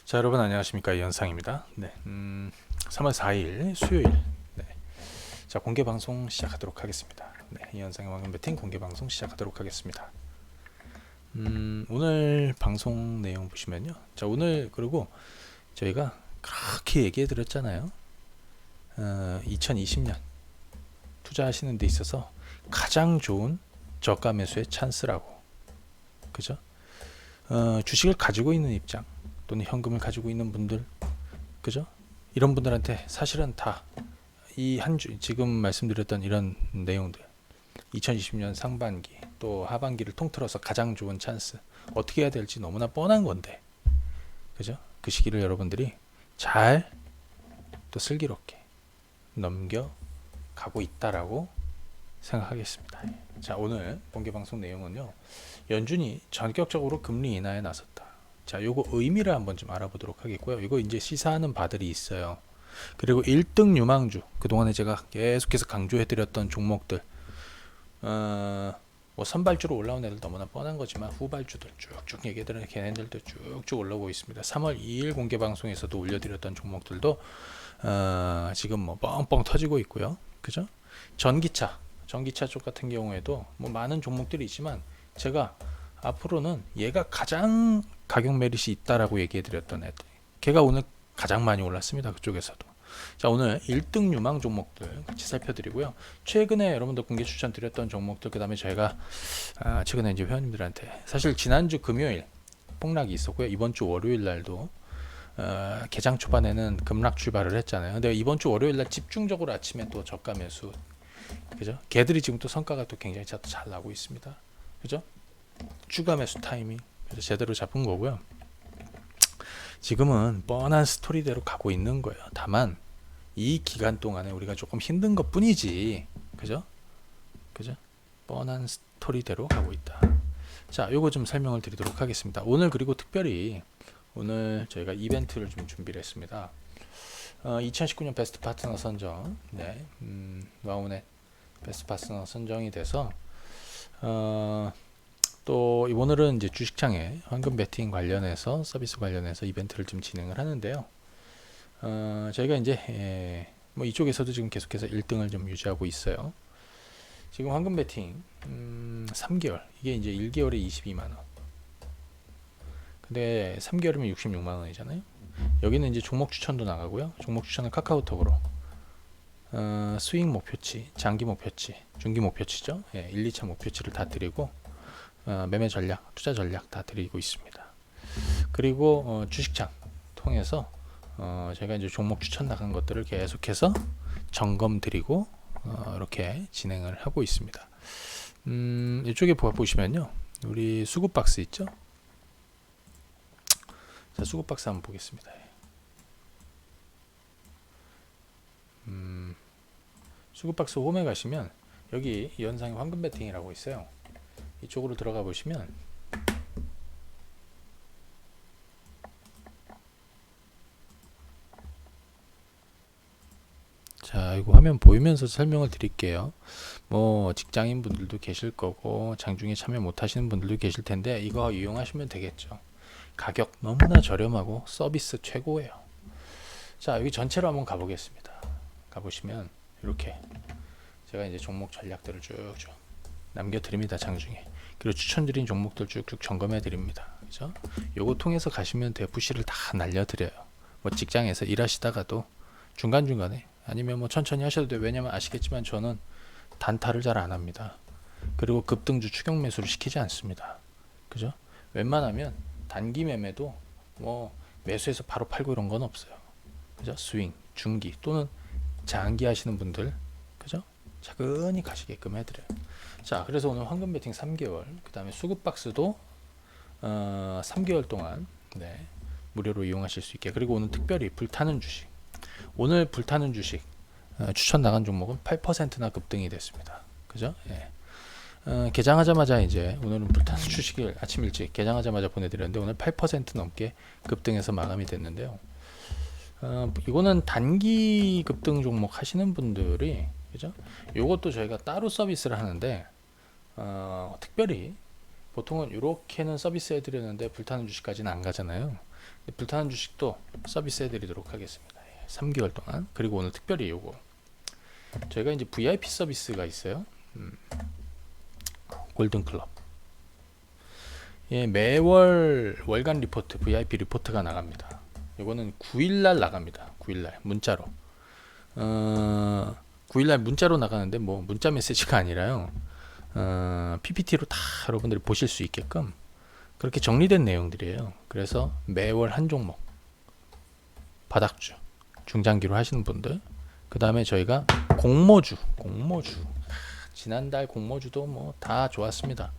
자, 여러분 안녕하십니까? 이현상입니다. 네, 3월 4일 수요일. 네, 자, 공개 방송 시작하도록 하겠습니다. 네, 이현상의 황금 배팅 공개 방송 시작하도록 하겠습니다. 오늘 방송 내용 보시면요. 자, 오늘 그리고 저희가 그렇게 얘기해 드렸잖아요. 2020년 투자하시는 데 있어서 가장 좋은 저가 매수의 찬스라고. 그죠? 주식을 가지고 있는 입장 또는 현금을 가지고 있는 분들, 그죠? 이런 분들한테 사실은 다 이 한 주 지금 말씀드렸던 이런 내용들 2020년 상반기 또 하반기를 통틀어서 가장 좋은 찬스, 어떻게 해야 될지 너무나 뻔한 건데, 그죠? 그 시기를 여러분들이 잘 또 슬기롭게 넘겨가고 있다라고 생각하겠습니다. 자, 오늘 공개 방송 내용은요, 연준이 전격적으로 금리 인하에 나섰다. 자, 요거 의미를 한번 좀 알아보도록 하겠고요. 이거 이제 시사하는 바들이 있어요. 그리고 1등 유망주, 그동안에 제가 계속해서 강조해드렸던 종목들, 뭐 선발주로 올라온 애들 너무나 뻔한 거지만 후발주들 쭉쭉 얘기들은 걔네들도 쭉쭉 올라오고 있습니다. 3월 2일 공개 방송에서도 올려드렸던 종목들도 지금 뭐 뻥뻥 터지고 있고요. 그죠? 전기차 쪽 같은 경우에도 뭐 많은 종목들이 있지만 제가 앞으로는 얘가 가장 가격 메리시 있다라고 얘기해드렸던 애들, 걔가 오늘 가장 많이 올랐습니다. 그쪽에서도. 자, 오늘 1등 유망 종목들 같이 살펴드리고요. 최근에 여러분들 공개 추천 드렸던 종목들, 그 다음에 저희가 최근에 이제 회원님들한테, 사실 지난주 금요일 폭락이 있었고요. 이번 주 월요일 날도 개장 초반에는 급락 출발을 했잖아요. 근데 이번 주 월요일 날 집중적으로 아침에 또 저가 매수, 그죠? 걔들이 지금 또 성과가 또 굉장히 잘 나고 있습니다. 그죠? 추가 매수 타이밍 그래서 제대로 잡은 거고요. 지금은 뻔한 스토리대로 가고 있는 거예요. 다만 이 기간 동안에 우리가 조금 힘든 것 뿐이지, 그죠? 뻔한 스토리대로 가고 있다. 자, 요거 좀 설명을 드리도록 하겠습니다. 오늘 그리고 특별히 오늘 저희가 이벤트를 좀 준비를 했습니다. 2019년 베스트 파트너 선정, 네, 와우넷 베스트 파트너 선정이 돼서 또 오늘은 이제 주식창에 황금 배팅 관련해서 서비스 관련해서 이벤트를 좀 진행을 하는데요. 저희가 이제 뭐 이쪽에서도 지금 계속해서 1등을 좀 유지하고 있어요. 지금 황금 배팅 3개월, 이게 이제 1개월에 22만 원. 근데 3개월이면 66만 원이잖아요. 여기는 이제 종목 추천도 나가고요. 종목 추천은 카카오톡으로 스윙 목표치, 장기 목표치, 중기 목표치죠. 1, 2차 목표치를 다 드리고 매매 전략, 투자 전략 다 드리고 있습니다. 그리고 주식창 통해서 제가 이제 종목 추천 나간 것들을 계속해서 점검 드리고 이렇게 진행을 하고 있습니다. 이쪽에 보시면요, 우리 수급 박스 있죠? 자, 수급 박스 한번 보겠습니다. 수급 박스 홈에 가시면 여기 연상의 황금 배팅이라고 있어요. 이쪽으로 들어가 보시면 자, 이거 화면 보이면서 설명을 드릴게요. 뭐 직장인 분들도 계실 거고 장중에 참여 못 하시는 분들도 계실 텐데 이거 이용하시면 되겠죠. 가격 너무나 저렴하고 서비스 최고예요. 자, 여기 전체로 한번 가보겠습니다. 가보시면 이렇게 제가 이제 종목 전략들을 쭉쭉 남겨드립니다. 장중에. 그리고 추천드린 종목들 쭉쭉 점검해 드립니다. 그죠? 요거 통해서 가시면 FC를 다 날려드려요. 뭐 직장에서 일하시다가도 중간중간에 아니면 뭐 천천히 하셔도 돼요. 왜냐면 아시겠지만 저는 단타를 잘 안 합니다. 그리고 급등주 추격 매수를 시키지 않습니다. 그죠? 웬만하면 단기 매매도 뭐 매수해서 바로 팔고 이런 건 없어요. 그죠? 스윙, 중기 또는 장기 하시는 분들, 그죠? 차근히 가시게끔 해드려요. 자, 그래서 오늘 황금 배팅 3개월, 그 다음에 수급 박스도 3개월 동안 네, 무료로 이용하실 수 있게. 그리고 오늘 특별히 불타는 주식, 오늘 불타는 주식 추천 나간 종목은 8%나 급등이 됐습니다. 그죠? 예. 개장하자마자 이제 오늘은 불타는 주식을 아침 일찍 개장하자마자 보내드렸는데 오늘 8% 넘게 급등해서 마감이 됐는데요. 이거는 단기 급등 종목 하시는 분들이, 그죠? 요것도 저희가 따로 서비스를 하는데 특별히 보통은 이렇게는 서비스 해드렸는데 불타는 주식까지는 안 가잖아요. 불타는 주식도 서비스 해드리도록 하겠습니다. 3개월 동안. 그리고 오늘 특별히 요거 저희가 이제 VIP 서비스가 있어요. 골든클럽. 예, 매월 월간 리포트 VIP 리포트가 나갑니다. 요거는 9일날 나갑니다. 9일날 문자로. 9일날 문자로 나가는데 뭐 문자 메시지가 아니라요. PPT로 다 여러분들이 보실 수 있게끔 그렇게 정리된 내용들이에요. 그래서 매월 한 종목 바닥주 중장기로 하시는 분들, 그 다음에 저희가 공모주 지난달 공모주도 뭐 다 좋았습니다.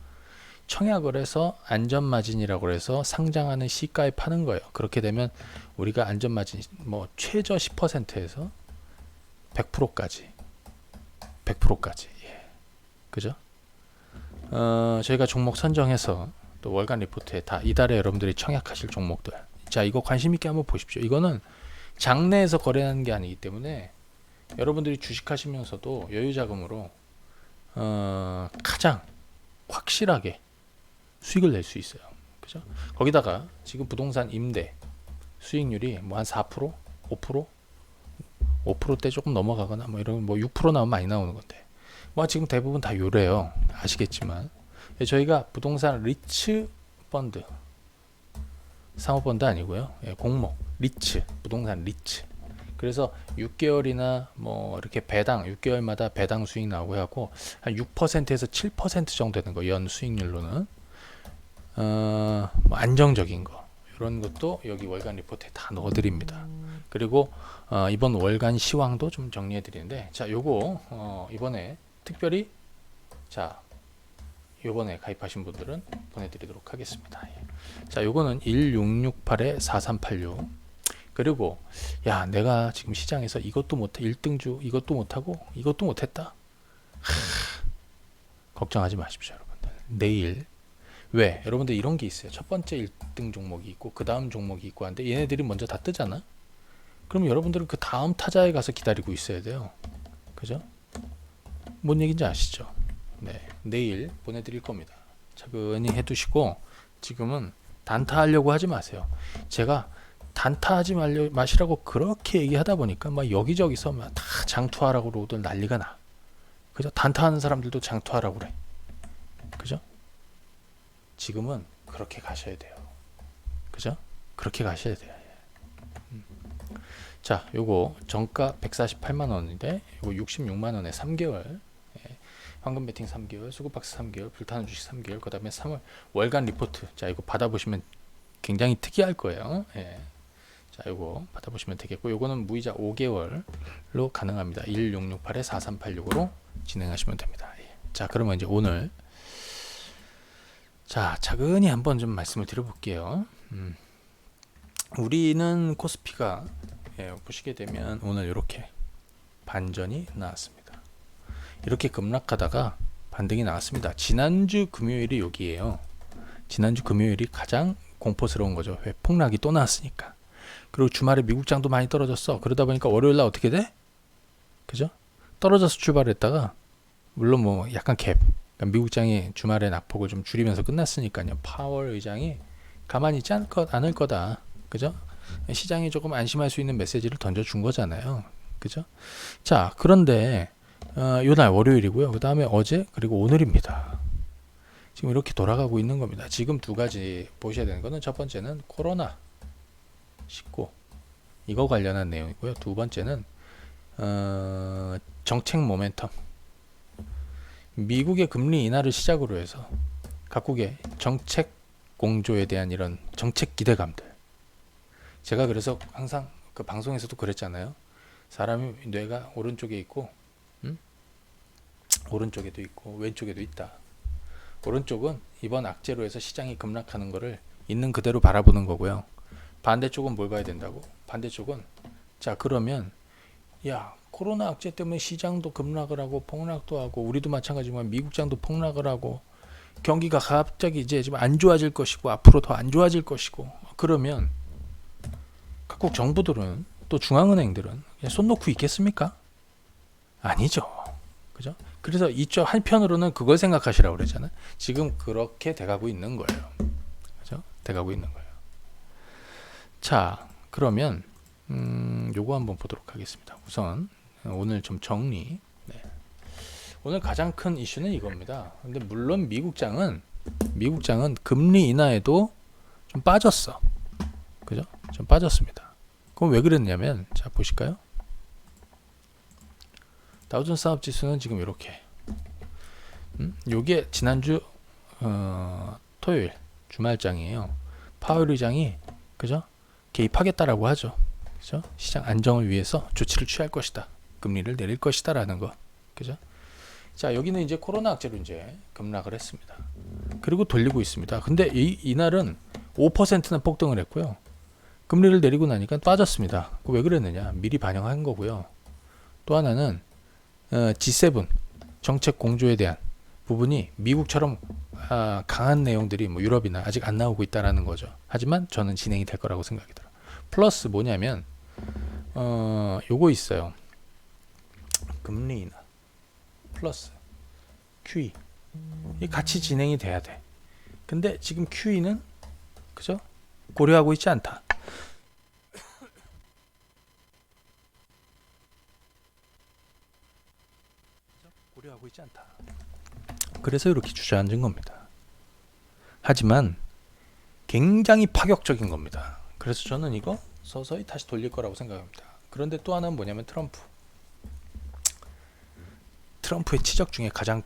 청약을 해서 안전마진이라고 해서 상장하는 시가에 파는 거예요. 그렇게 되면 우리가 안전마진 뭐 최저 10%에서 100%까지 예. 그죠? 저희가 종목 선정해서 또 월간 리포트에 다 이달에 여러분들이 청약하실 종목들, 자 이거 관심 있게 한번 보십시오. 이거는 장내에서 거래하는 게 아니기 때문에 여러분들이 주식하시면서도 여유자금으로 가장 확실하게 수익을 낼 수 있어요. 그죠? 거기다가 지금 부동산 임대 수익률이 뭐 한 4%, 5%, 5%대 조금 넘어가거나 뭐 이런 뭐 6% 나오면 많이 나오는 건데, 뭐 지금 대부분 다 요래요. 아시겠지만 저희가 부동산 리츠 펀드, 상호펀드 아니고요. 공모 리츠, 부동산 리츠. 그래서 6개월이나 뭐 이렇게 배당 6개월마다 배당 수익 나오고 하고 한 6%에서 7% 정도 되는 거, 연 수익률로는 뭐 안정적인 거, 이런 것도 여기 월간 리포트에 다 넣어드립니다. 그리고 이번 월간 시황도 좀 정리해 드리는데, 자 요거 이번에 특별히 자 요번에 가입하신 분들은 보내드리도록 하겠습니다. 자 요거는 1668에 4386. 그리고 야 내가 지금 시장에서 이것도 못해, 1등주 이것도 못하고 이것도 못했다, 걱정하지 마십시오 여러분들. 내일 왜 여러분들 이런 게 있어요. 첫 번째 1등 종목이 있고 그 다음 종목이 있고 한데 얘네들이 먼저 다 뜨잖아. 그럼 여러분들은 그 다음 타자에 가서 기다리고 있어야 돼요. 그죠? 뭔 얘기인지 아시죠? 네, 내일 보내드릴 겁니다. 차근히 해두시고 지금은 단타하려고 하지 마세요. 제가 단타하지 마시라고 그렇게 얘기하다 보니까 막 여기저기서 막 다 장투하라고 로들 난리가 나. 그죠? 단타하는 사람들도 장투하라고 그래. 그죠? 지금은 그렇게 가셔야 돼요. 그죠? 그렇게 가셔야 돼요. 자, 요거 정가 148만 원인데 요거 66만 원에 3개월. 황금 베팅 3개월, 수급박스 3개월, 불타는 주식 3개월, 그 다음에 3월 월간 리포트. 자, 이거 받아보시면 굉장히 특이할 거예요. 예. 자, 이거 받아보시면 되겠고, 요거는 무이자 5개월로 가능합니다. 1668에 4386으로 진행하시면 됩니다. 예. 자, 그러면 이제 오늘 자 차근히 한번 좀 말씀을 드려볼게요. 우리는 코스피가 보시게 되면 오늘 이렇게 반전이 나왔습니다. 이렇게 급락하다가 반등이 나왔습니다. 지난주 금요일이 여기에요. 지난주 금요일이 가장 공포스러운 거죠. 왜? 폭락이 또 나왔으니까. 그리고 주말에 미국장도 많이 떨어졌어. 그러다 보니까 월요일날 어떻게 돼? 그죠? 떨어져서 출발했다가 물론 뭐 약간 갭. 그러니까 미국장이 주말에 낙폭을 좀 줄이면서 끝났으니까요. 파월 의장이 가만히 있지 않을 거다. 그죠? 시장이 조금 안심할 수 있는 메시지를 던져준 거잖아요. 그죠? 자, 그런데 요날 월요일이고요. 그 다음에 어제 그리고 오늘입니다. 지금 이렇게 돌아가고 있는 겁니다. 지금 두 가지 보셔야 되는 거는, 첫 번째는 코로나 19 이거 관련한 내용이고요. 두 번째는 정책 모멘텀, 미국의 금리 인하를 시작으로 해서 각국의 정책 공조에 대한 이런 정책 기대감들. 제가 그래서 항상 그 방송에서도 그랬잖아요. 사람이 뇌가 오른쪽에 있고 오른쪽에도 있고 왼쪽에도 있다. 오른쪽은 이번 악재로 해서 시장이 급락하는 거를 있는 그대로 바라보는 거고요. 반대쪽은 뭘 봐야 된다고? 반대쪽은 자 그러면 야 코로나 악재 때문에 시장도 급락을 하고 폭락도 하고, 우리도 마찬가지지만 미국장도 폭락을 하고, 경기가 갑자기 이제 좀 안 좋아질 것이고 앞으로 더 안 좋아질 것이고, 그러면 각국 정부들은 또 중앙은행들은 손 놓고 있겠습니까? 아니죠. 그죠? 그래서 이쪽 한편으로는 그걸 생각하시라고 그러잖아요. 지금 그렇게 돼가고 있는 거예요. 그죠? 돼가고 있는 거예요. 자, 그러면 요거 한번 보도록 하겠습니다. 우선 오늘 좀 정리. 네. 오늘 가장 큰 이슈는 이겁니다. 근데 물론 미국장은 금리 인하에도 좀 빠졌어. 그죠? 좀 빠졌습니다. 그럼 왜 그랬냐면, 자 보실까요? 다우존스 산업지수는 지금 이렇게. 요게 지난주 토요일 주말장이에요. 파월 의장이 그죠? 개입하겠다라고 하죠. 그죠? 시장 안정을 위해서 조치를 취할 것이다. 금리를 내릴 것이다라는 거. 그죠? 자, 여기는 이제 코로나 악재로 이제 급락을 했습니다. 그리고 돌리고 있습니다. 근데 이날은 5%나 폭등을 했고요. 금리를 내리고 나니까 빠졌습니다. 왜 그랬느냐? 미리 반영한 거고요. 또 하나는 G7 정책 공조에 대한 부분이 미국처럼 강한 내용들이 뭐 유럽이나 아직 안 나오고 있다라는 거죠. 하지만 저는 진행이 될 거라고 생각이 들어요. 플러스 뭐냐면 요거 있어요. 금리 인하 플러스 QE 이 같이 진행이 돼야 돼. 근데 지금 QE는 그죠? 고려하고 있지 않다. 고려하고 있지 않다. 그래서 이렇게 주저앉은 겁니다. 하지만 굉장히 파격적인 겁니다. 그래서 저는 이거 서서히 다시 돌릴 거라고 생각합니다. 그런데 또 하나는 뭐냐면 트럼프의 치적 중에 가장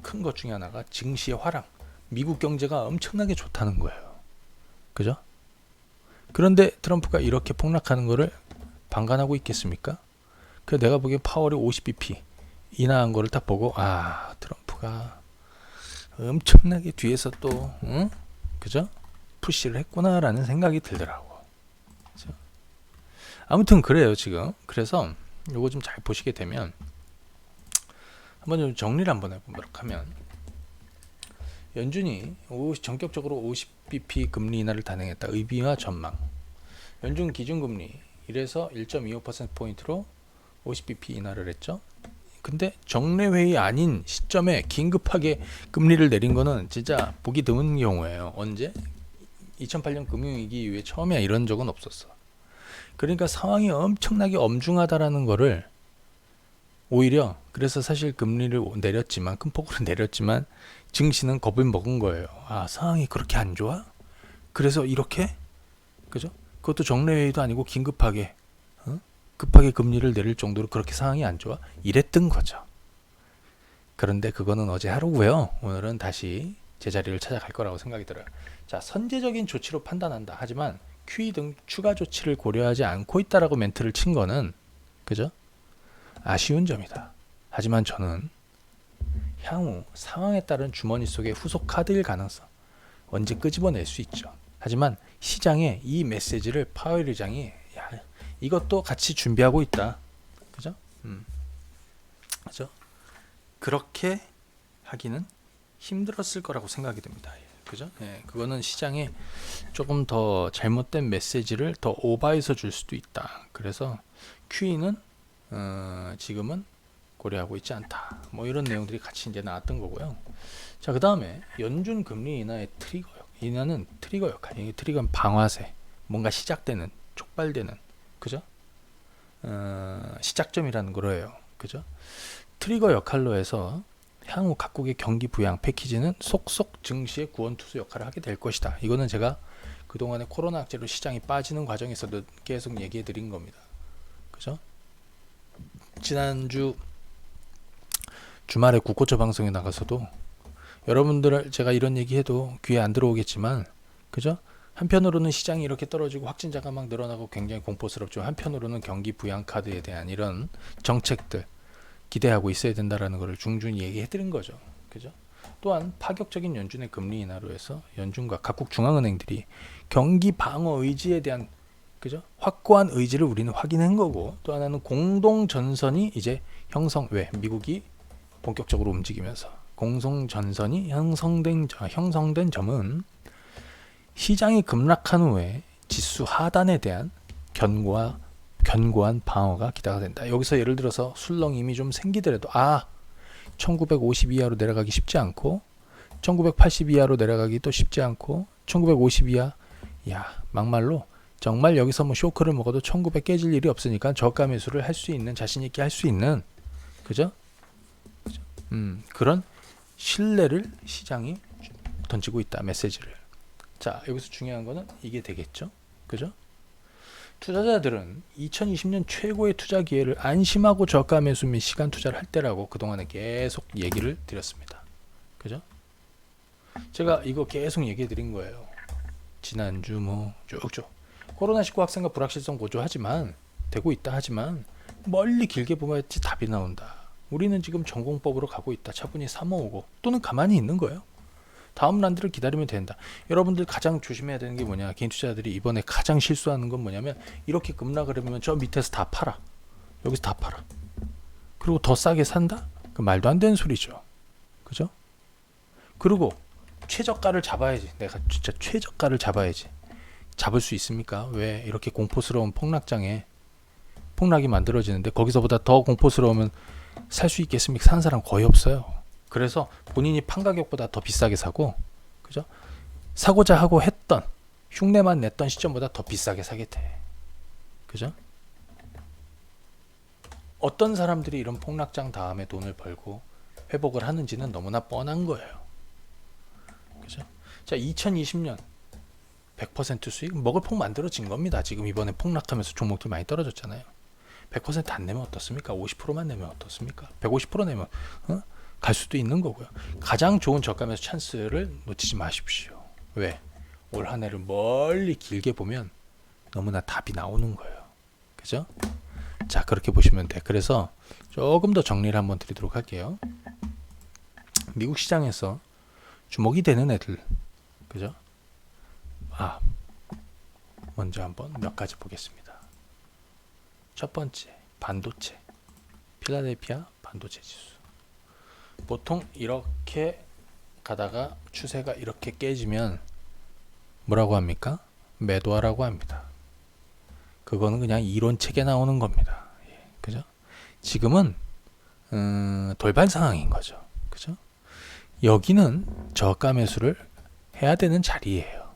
큰 것 중에 하나가 증시의 화랑, 미국 경제가 엄청나게 좋다는 거예요. 그죠? 그런데 트럼프가 이렇게 폭락하는 거를 방관하고 있겠습니까? 그래서 내가 보기엔 파월이 50bp 인하한 거를 딱 보고 트럼프가 엄청나게 뒤에서 또 그죠? 푸시를 했구나라는 생각이 들더라고. 그죠? 아무튼 그래요 지금. 그래서 요거 좀 잘 보시게 되면 한번 좀 정리를 한번 해보도록 하면 연준이 전격적으로 50bp 금리 인하를 단행했다. 의미와 전망. 연준 기준금리 이래서 1.25%포인트로 50bp 인하를 했죠. 근데 정례회의 아닌 시점에 긴급하게 금리를 내린 거는 진짜 보기 드문 경우예요. 언제? 2008년 금융위기 이후에 처음이야. 이런 적은 없었어. 그러니까 상황이 엄청나게 엄중하다라는 거를 오히려 그래서 사실 금리를 내렸지만 큰 폭으로 내렸지만 증시는 겁을 먹은 거예요. 상황이 그렇게 안 좋아? 그래서 이렇게 그죠? 그것도 정례회의도 아니고 긴급하게 급하게 금리를 내릴 정도로 그렇게 상황이 안 좋아? 이랬던 거죠. 그런데 그거는 어제 하루고요. 오늘은 다시 제자리를 찾아갈 거라고 생각이 들어요. 자, 선제적인 조치로 판단한다. 하지만 QE 등 추가 조치를 고려하지 않고 있다라고 멘트를 친 거는 그죠? 아쉬운 점이다. 하지만 저는 향후 상황에 따른 주머니 속의 후속 카드일 가능성 언제 끄집어낼 수 있죠. 하지만 시장에 이 메시지를 파월 의장이 이것도 같이 준비하고 있다. 그죠? 그죠? 그렇게 하기는 힘들었을 거라고 생각이 듭니다. 그죠? 예, 그거는 시장에 조금 더 잘못된 메시지를 더 오버해서 줄 수도 있다. 그래서 QE는 지금은 고려하고 있지 않다. 뭐 이런 내용들이 같이 이제 나왔던 거고요. 자, 그 다음에 연준 금리 인하의 트리거 인하는 트리거 역할. 이 트리거는 방아쇠, 뭔가 시작되는, 촉발되는, 그죠? 시작점이라는 거예요. 그죠? 트리거 역할로 해서 향후 각국의 경기 부양 패키지는 속속 증시의 구원투수 역할을 하게 될 것이다. 이거는 제가 그동안에 코로나 악재로 시장이 빠지는 과정에서도 계속 얘기해 드린 겁니다. 그죠? 지난주 주말에 국고처 방송에 나가서도 여러분들 제가 이런 얘기해도 귀에 안 들어오겠지만 그죠? 한편으로는 시장이 이렇게 떨어지고 확진자가 막 늘어나고 굉장히 공포스럽죠. 한편으로는 경기 부양 카드에 대한 이런 정책들 기대하고 있어야 된다라는 것을 중중히 얘기해 드린 거죠. 그죠? 또한 파격적인 연준의 금리 인하로 해서 연준과 각국 중앙은행들이 경기 방어 의지에 대한 그죠? 확고한 의지를 우리는 확인한 거고, 또 하나는 공동 전선이 이제 왜 미국이 본격적으로 움직이면서 공동 전선이 형성된 점은 시장이 급락한 후에 지수 하단에 대한 견고한 방어가 기대가 된다. 여기서 예를 들어서 술렁임이 좀 생기더라도 1950 이하로 내려가기 쉽지 않고 1980 이하로 내려가기 또 쉽지 않고 1950 이하, 야 막말로 정말 여기서 뭐 쇼크를 먹어도 1900 깨질 일이 없으니까 저가 매수를 할 수 있는, 자신 있게 할 수 있는, 그죠? 그런 신뢰를 시장이 던지고 있다, 메시지를. 자, 여기서 중요한 거는 이게 되겠죠, 그죠? 투자자들은 2020년 최고의 투자 기회를 안심하고 저가 매수 및 시간 투자를 할 때라고 그동안에 계속 얘기를 드렸습니다, 그죠? 제가 이거 계속 얘기해 드린 거예요. 지난주 뭐 쭉쭉 코로나19 확산과 불확실성 고조하지만 되고 있다 하지만 멀리 길게 보면 답이 나온다. 우리는 지금 전공법으로 가고 있다. 차분히 사모으고 또는 가만히 있는 거예요. 다음 란드를 기다리면 된다. 여러분들 가장 조심해야 되는 게 뭐냐, 개인 투자자들이 이번에 가장 실수하는 건 뭐냐면 이렇게 급락을 하면 저 밑에서 다 팔아, 여기서 다 팔아, 그리고 더 싸게 산다? 그 말도 안 되는 소리죠, 그죠? 그리고 최저가를 잡아야지. 내가 진짜 최저가를 잡아야지. 잡을 수 있습니까? 왜 이렇게 공포스러운 폭락장에 폭락이 만들어지는데 거기서보다 더 공포스러우면 살 수 있겠습니까? 사는 사람 거의 없어요. 그래서 본인이 판 가격보다 더 비싸게 사고, 그죠? 사고자 하고 했던, 흉내만 냈던 시점보다 더 비싸게 사게 돼, 그죠? 어떤 사람들이 이런 폭락장 다음에 돈을 벌고 회복을 하는지는 너무나 뻔한 거예요, 그죠? 자, 2020년 100% 수익, 먹을 폭 만들어진 겁니다. 지금 이번에 폭락하면서 종목들 많이 떨어졌잖아요. 100% 안 내면 어떻습니까? 50%만 내면 어떻습니까? 150% 내면 갈 수도 있는 거고요. 가장 좋은 저가 매수 찬스를 놓치지 마십시오. 왜? 올 한 해를 멀리 길게 보면 너무나 답이 나오는 거예요, 그죠? 자, 그렇게 보시면 돼. 그래서 조금 더 정리를 한번 드리도록 할게요. 미국 시장에서 주목이 되는 애들, 그죠? 먼저 한번 몇 가지 보겠습니다. 첫 번째, 반도체, 필라델피아 반도체 지수. 보통 이렇게 가다가 추세가 이렇게 깨지면 뭐라고 합니까? 매도하라고 합니다. 그거는 그냥 이론책에 나오는 겁니다. 그죠? 지금은 돌발 상황인 거죠, 그죠? 여기는 저가 매수를 해야 되는 자리예요,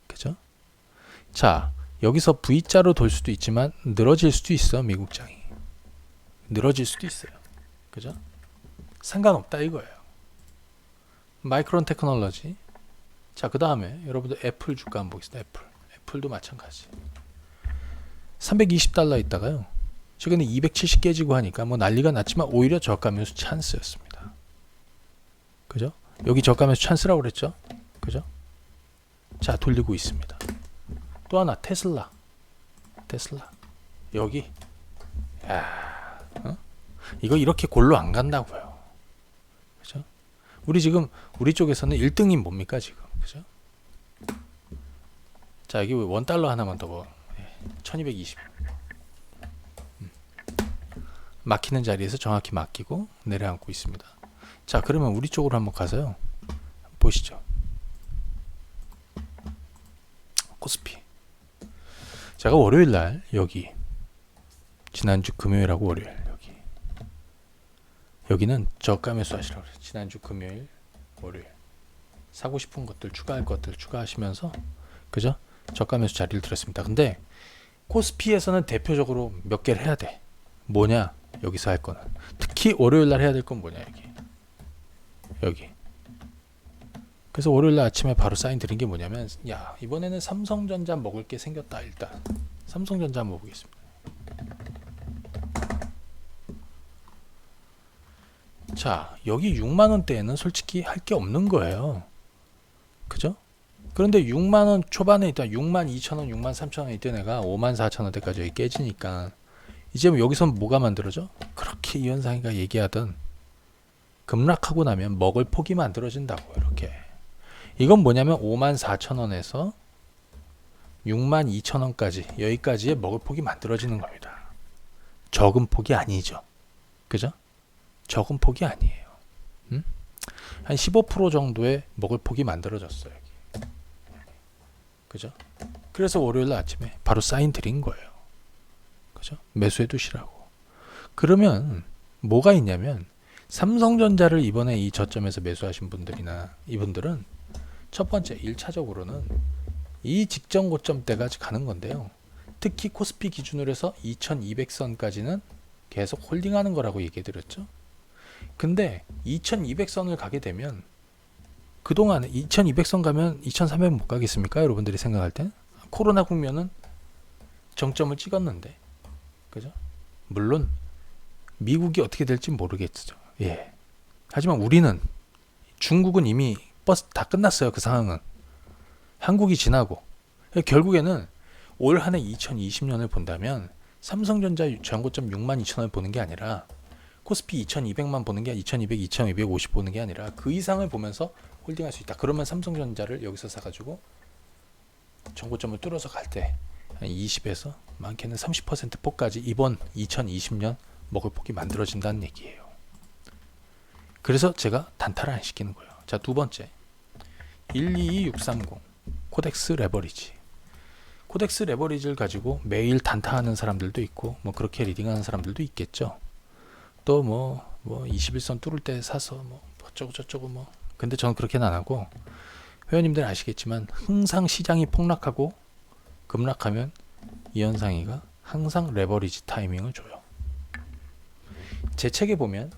그죠? 자, 여기서 V자로 돌 수도 있지만 늘어질 수도 있어. 미국장이 늘어질 수도 있어요, 그죠? 상관없다 이거예요. 마이크론 테크놀로지. 자, 그 다음에 여러분들 애플 주가 한번 보겠습니다. 애플도 마찬가지. 320달러 있다가요, 최근에 270 깨지고 하니까 뭐 난리가 났지만 오히려 저가 매수 찬스였습니다, 그죠? 여기 저가 매수 찬스라고 그랬죠, 그죠? 자, 돌리고 있습니다. 또 하나 테슬라 여기, 이거 이렇게 골로 안 간다고요, 그죠? 우리 쪽에서는 1등이 뭡니까 지금, 그죠? 자, 여기 $1 하나만 더 봐. 1220 막히는 자리에서 정확히 막히고 내려앉고 있습니다. 자, 그러면 우리 쪽으로 한번 가서요, 보시죠. 코스피. 제가 월요일날 여기, 지난주 금요일하고 월요일 여기는 저가 매수 하시라고 그래요. 지난주 금요일 월요일 사고 싶은 것들, 추가할 것들 추가하시면서, 그죠? 저가 매수 자리를 들었습니다. 근데 코스피에서는 대표적으로 몇 개를 해야 돼. 뭐냐, 여기서 할 거는 특히 월요일날 해야 될 건 뭐냐, 여기. 그래서 월요일날 아침에 바로 사인 드린 게 뭐냐면, 야, 이번에는 삼성전자 먹을 게 생겼다. 일단 삼성전자 한번 보겠습니다. 자, 여기 6만원대에는 솔직히 할 게 없는 거예요, 그죠? 그런데 6만원 초반에 있다 62,000원 63,000원 있던 애가 54,000원대까지 여기 깨지니까 이제 여기서 뭐가 만들어져? 그렇게 이현상이가 얘기하던 급락하고 나면 먹을 폭이 만들어진다고. 이렇게 이건 뭐냐면 54,000원에서 62,000원까지 여기까지의 먹을 폭이 만들어지는 겁니다. 적은 폭이 아니죠, 그죠? 적은 폭이 아니에요. 한 15% 정도의 먹을 폭이 만들어졌어요, 여기. 그죠? 그래서 월요일 아침에 바로 사인 드린 거예요, 그죠? 매수해 두시라고. 그러면 뭐가 있냐면 삼성전자를 이번에 이 저점에서 매수하신 분들이나 이분들은 첫 번째 1차적으로는 이 직전 고점대까지 가는 건데요. 특히 코스피 기준으로 해서 2200선까지는 계속 홀딩하는 거라고 얘기해 드렸죠. 근데 2200선을 가게 되면 그동안 2200선 가면 2300 못 가겠습니까? 여러분들이 생각할 땐 코로나 국면은 정점을 찍었는데, 그죠? 물론 미국이 어떻게 될지 모르겠죠. 예. 하지만 우리는, 중국은 이미 버스 다 끝났어요. 그 상황은 한국이 지나고, 결국에는 올 한해 2020년을 본다면 삼성전자 전고점 62,000원을 보는 게 아니라 코스피 2200만 보는 게 2200, 2250 보는 게 아니라 그 이상을 보면서 홀딩할 수 있다. 그러면 삼성전자를 여기서 사가지고 전고점을 뚫어서 갈 때 한 20에서 많게는 30% 폭까지 이번 2020년 먹을 폭이 만들어진다는 얘기예요. 그래서 제가 단타를 안 시키는 거예요. 자, 두 번째 122630 코덱스 레버리지. 코덱스 레버리지를 가지고 매일 단타하는 사람들도 있고 뭐 그렇게 리딩하는 사람들도 있겠죠. 또 뭐 21선 뚫을 때 사서 뭐 어쩌고 저쩌고 뭐. 근데 저는 그렇게는 안 하고, 회원님들 아시겠지만 항상 시장이 폭락하고 급락하면 이현상이가 항상 레버리지 타이밍을 줘요. 제 책에 보면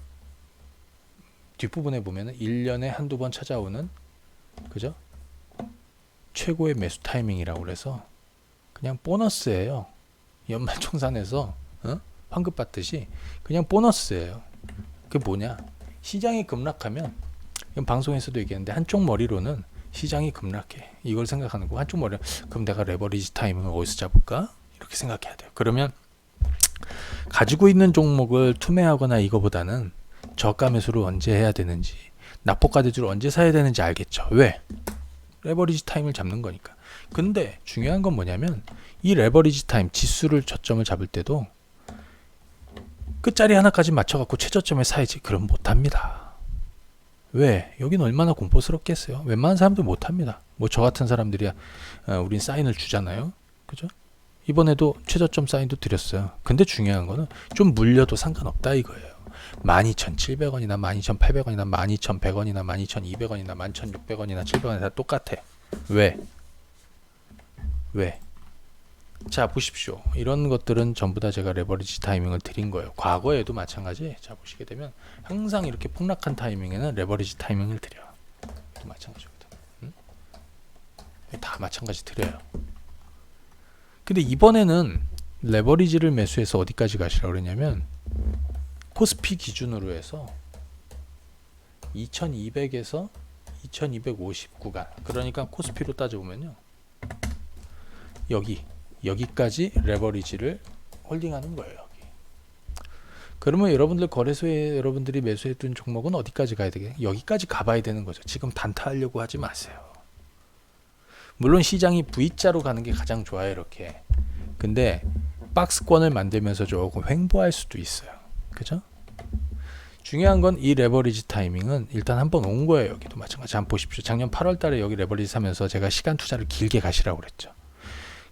뒷부분에 보면 1년에 한두 번 찾아오는, 그죠? 최고의 매수 타이밍이라고 그래서 그냥 보너스예요. 연말총산에서 환급 받듯이 그냥 보너스예요. 그게 뭐냐? 시장이 급락하면, 이건 방송에서도 얘기했는데, 한쪽 머리로는 시장이 급락해, 이걸 생각하는 거고, 한쪽 머리는 그럼 내가 레버리지 타이밍을 어디서 잡을까? 이렇게 생각해야 돼요. 그러면 가지고 있는 종목을 투매하거나 이거보다는 저가 매수를 언제 해야 되는지, 납폭가 대주를 언제 사야 되는지 알겠죠. 왜? 레버리지 타임을 잡는 거니까. 근데 중요한 건 뭐냐면, 이 레버리지 타임, 지수를 저점을 잡을 때도 끝자리 하나까지 맞춰갖고 최저점에 사야지. 그럼 못합니다. 왜? 여긴 얼마나 공포스럽겠어요. 웬만한 사람들 못합니다. 뭐 저 같은 사람들이야 우린 사인을 주잖아요. 그죠? 이번에도 최저점 사인도 드렸어요. 근데 중요한 거는 좀 물려도 상관없다 이거예요. 12,700원이나 12,800원이나 12,100원이나 12,200원이나 11,600원이나 700원이나 다 똑같아. 왜? 자, 보십시오. 이런 것들은 전부 다 제가 레버리지 타이밍을 드린 거예요. 과거에도 마찬가지. 자, 보시게 되면 항상 이렇게 폭락한 타이밍에는 레버리지 타이밍을 드려요. 또 마찬가지거든. 다 마찬가지 드려요. 근데 이번에는 레버리지를 매수해서 어디까지 가시라고 그러냐면, 코스피 기준으로 해서 2200에서 2250 구간, 그러니까 코스피로 따져보면요, 여기까지 레버리지를 홀딩하는 거예요. 여기. 그러면 여러분들 거래소에 여러분들이 매수했던 종목은 어디까지 가야 되겠어요? 여기까지 가봐야 되는 거죠. 지금 단타하려고 하지 마세요. 물론 시장이 V자로 가는 게 가장 좋아요, 이렇게. 근데 박스권을 만들면서 조금 횡보할 수도 있어요. 그죠? 중요한 건 이 레버리지 타이밍은 일단 한번 온 거예요. 여기도 마찬가지. 한번 보십시오. 작년 8월 달에 여기 레버리지 사면서 제가 시간 투자를 길게 가시라고 그랬죠.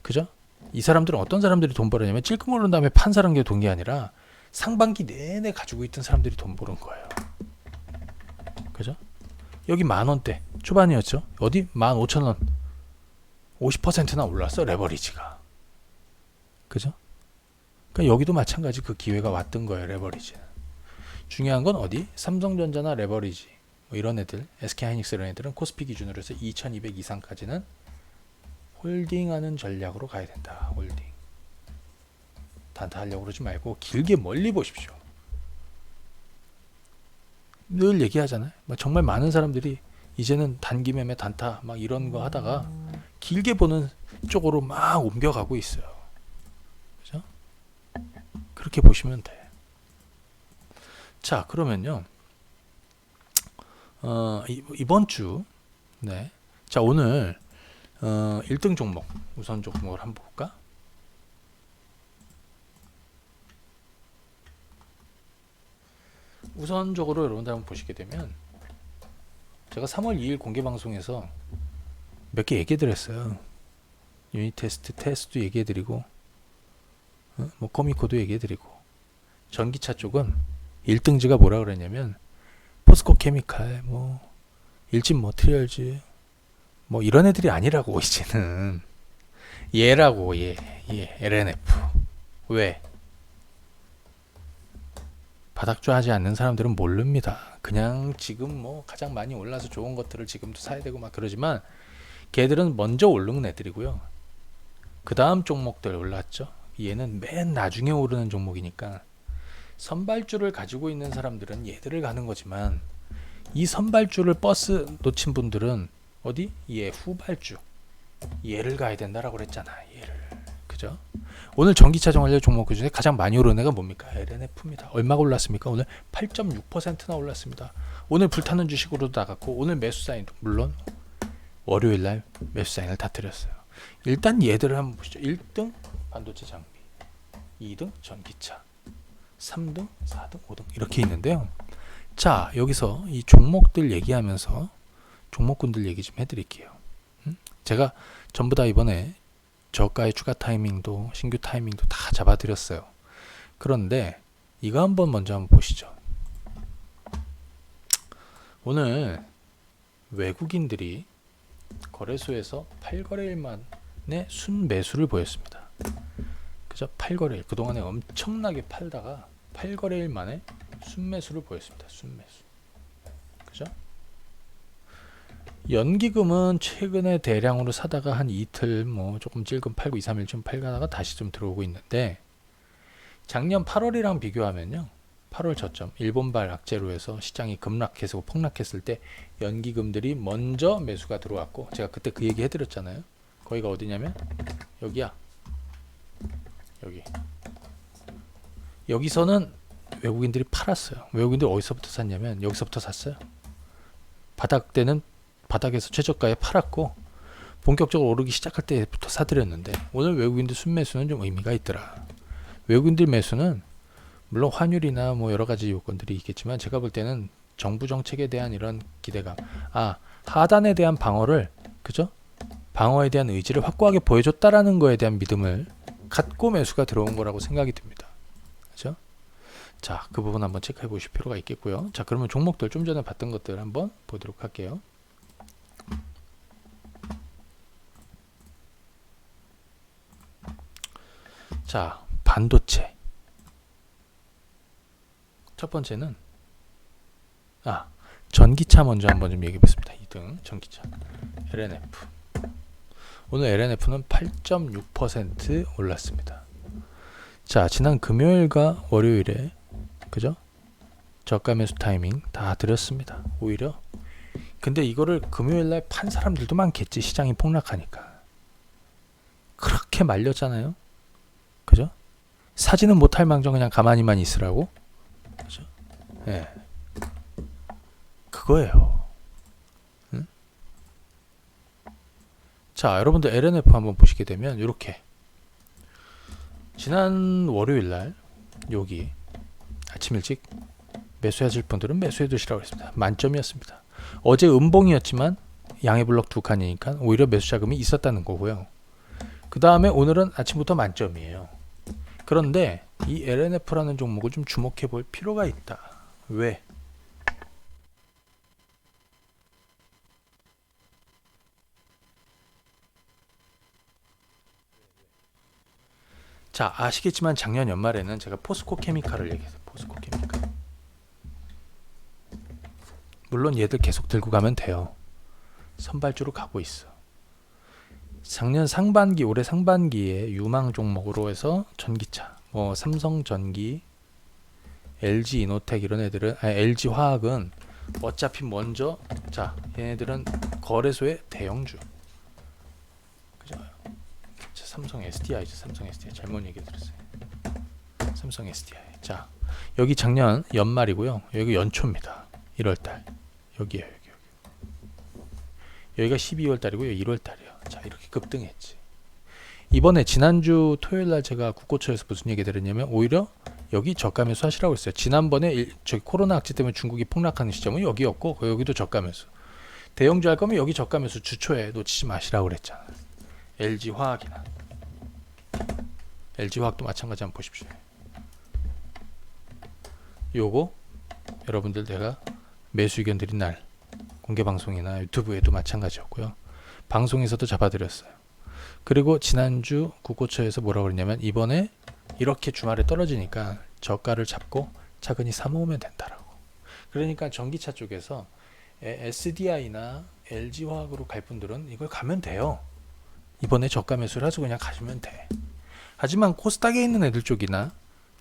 그죠? 이 사람들은 어떤 사람들이 돈 벌었냐면, 찔끔 오른 다음에 판 사람들이 돈 게 아니라 상반기 내내 가지고 있던 사람들이 돈 버는 거예요. 그죠? 여기 10,000원대 초반이었죠. 어디? 15,000원. 50%나 올랐어, 레버리지가. 그죠? 그러니까 여기도 마찬가지 그 기회가 왔던 거예요, 레버리지는. 중요한 건 어디? 삼성전자나 레버리지, 뭐 이런 애들, SK하이닉스 이런 애들은 코스피 기준으로 해서 2200 이상까지는 홀딩하는 전략으로 가야 된다. 홀딩. 단타 하려고 그러지 말고 길게 멀리 보십시오. 늘 얘기하잖아요. 정말 많은 사람들이 이제는 단기 매매 단타 막 이런 거 하다가 길게 보는 쪽으로 막 옮겨가고 있어요. 그죠? 그렇게 보시면 돼. 자, 그러면요. 이번 주, 네. 자, 오늘 1등 종목, 우선 종목을 한번 볼까? 우선적으로 여러분들 한번 보시게 되면, 제가 3월 2일 공개 방송에서 몇 개 얘기해 드렸어요. 유닛 테스트도 얘기해 드리고, 뭐 코미코도 얘기해 드리고, 전기차 쪽은 1등지가 뭐라 그랬냐면 포스코 케미칼, 뭐 일진 머티리얼즈, 뭐 이런 애들이 아니라고 이제는 얘라고 얘 LNF. 왜? 바닥좌하지 않는 사람들은 모릅니다. 그냥 지금 뭐 가장 많이 올라서 좋은 것들을 지금도 사야 되고 막 그러지만 걔들은 먼저 오르는 애들이고요. 그 다음 종목들 올랐죠. 얘는 맨 나중에 오르는 종목이니까 선발주를 가지고 있는 사람들은 얘들을 가는 거지만 이 선발주를 버스 놓친 분들은 어디? 얘 후발주 얘를 가야 된다라고 그랬잖아. 얘를. 그죠? 오늘 전기차 정관료 종목 중에 가장 많이 오른 애가 뭡니까? LNF입니다. 얼마가 올랐습니까? 오늘 8.6%나 올랐습니다. 오늘 불타는 주식으로도 나갔고 오늘 매수 사인도 물론 월요일날 매수 사인을 다 드렸어요. 일단 얘들을 한번 보시죠. 1등 반도체 장비, 2등 전기차, 3등, 4등, 5등 이렇게 있는데요. 자, 여기서 이 종목들 얘기하면서 종목군들 얘기 좀 해드릴게요. 제가 전부 다 이번에 저가의 추가 타이밍도 신규 타이밍도 다 잡아드렸어요. 그런데 이거 먼저 한번 보시죠. 오늘 외국인들이 거래소에서 8거래일 만에 순매수를 보였습니다. 그죠? 8거래일. 그동안에 엄청나게 팔다가 8거래일 만에 순매수를 보였습니다. 순매수. 그죠? 연기금은 최근에 대량으로 사다가 한 이틀 뭐 조금 찔끔 팔고 2, 3일쯤 팔다가 다시 좀 들어오고 있는데 작년 8월이랑 비교하면요. 8월 저점 일본발 악재로 해서 시장이 급락해서 폭락했을 때 연기금들이 먼저 매수가 들어왔고 제가 그때 그 얘기 해드렸잖아요. 거기가 어디냐면 여기야. 여기서는 외국인들이 팔았어요. 외국인들이 어디서부터 샀냐면 여기서부터 샀어요. 바닥 때는 바닥에서 최저가에 팔았고 본격적으로 오르기 시작할 때부터 사들였는데 오늘 외국인들 순매수는 좀 의미가 있더라. 외국인들 매수는 물론 환율이나 뭐 여러 가지 요건들이 있겠지만 제가 볼 때는 정부 정책에 대한 이런 기대감, 하단에 대한 방어를, 그죠? 방어에 대한 의지를 확고하게 보여줬다라는 거에 대한 믿음을 갖고 매수가 들어온 거라고 생각이 듭니다. 그죠? 자, 그 부분 한번 체크해 보실 필요가 있겠고요. 자, 그러면 종목들 좀 전에 봤던 것들 한번 보도록 할게요. 자, 반도체. 첫 번째는 전기차 먼저 한번 좀 얘기해 보겠습니다. 2등 전기차 LNF. 오늘 LNF는 8.6% 올랐습니다. 자, 지난 금요일과 월요일에 그죠? 저가 매수 타이밍 다 드렸습니다. 오히려 근데 이거를 금요일날 판 사람들도 많겠지. 시장이 폭락하니까. 그렇게 말렸잖아요. 그죠? 사지는 못할 망정 그냥 가만히만 있으라고. 그죠? 예. 그거예요. 응? 자, 여러분들 LNF 한번 보시게 되면 이렇게 지난 월요일날 여기 아침 일찍 매수하실 분들은 매수해 두시라고 했습니다. 만점이었습니다. 어제 음봉이었지만 양의 블록 2칸이니까 오히려 매수 자금이 있었다는 거고요. 그 다음에 오늘은 아침부터 만점이에요. 그런데 이 LNF라는 종목을 좀 주목해 볼 필요가 있다. 왜? 자, 아시겠지만 작년 연말에는 제가 포스코 케미칼을 얘기했어요. 포스코 케미칼. 물론 얘들 계속 들고 가면 돼요. 선발주로 가고 있어. 작년 상반기, 올해 상반기에 유망 종목으로 해서 전기차, 뭐 삼성전기, LG이노텍 이런 애들은, LG화학은 어차피 먼저, 자, 얘네들은 거래소의 대형주. 그죠? 자, 삼성 SDI죠. 삼성 SDI 잘못 얘기 들었어요. 삼성 SDI. 자, 여기 작년 연말이고요. 여기 연초입니다. 1월달. 여기에요. 여기가 12월 달이고요. 1월 달이에요. 자, 이렇게 급등했지. 이번에 지난주 토요일날 제가 국고처에서 무슨 얘기 드렸냐면 오히려 여기 저가 매수 하시라고 했어요. 지난번에 저기 코로나 악재 때문에 중국이 폭락하는 시점은 여기였고 여기도 저가 매수. 대형주 할 거면 여기 저가 매수 주초에 놓치지 마시라고 그랬잖아. LG화학이나 LG화학도 마찬가지 한번 보십시오. 요거 여러분들 내가 매수 의견 드린 날 공개 방송이나 유튜브에도 마찬가지였고요. 방송에서도 잡아드렸어요. 그리고 지난주 국고처에서 뭐라고 그랬냐면 이번에 이렇게 주말에 떨어지니까 저가를 잡고 차근히 사모으면 된다라고. 그러니까 전기차 쪽에서 SDI나 LG화학으로 갈 분들은 이걸 가면 돼요. 이번에 저가 매수를 하고 그냥 가시면 돼. 하지만 코스닥에 있는 애들 쪽이나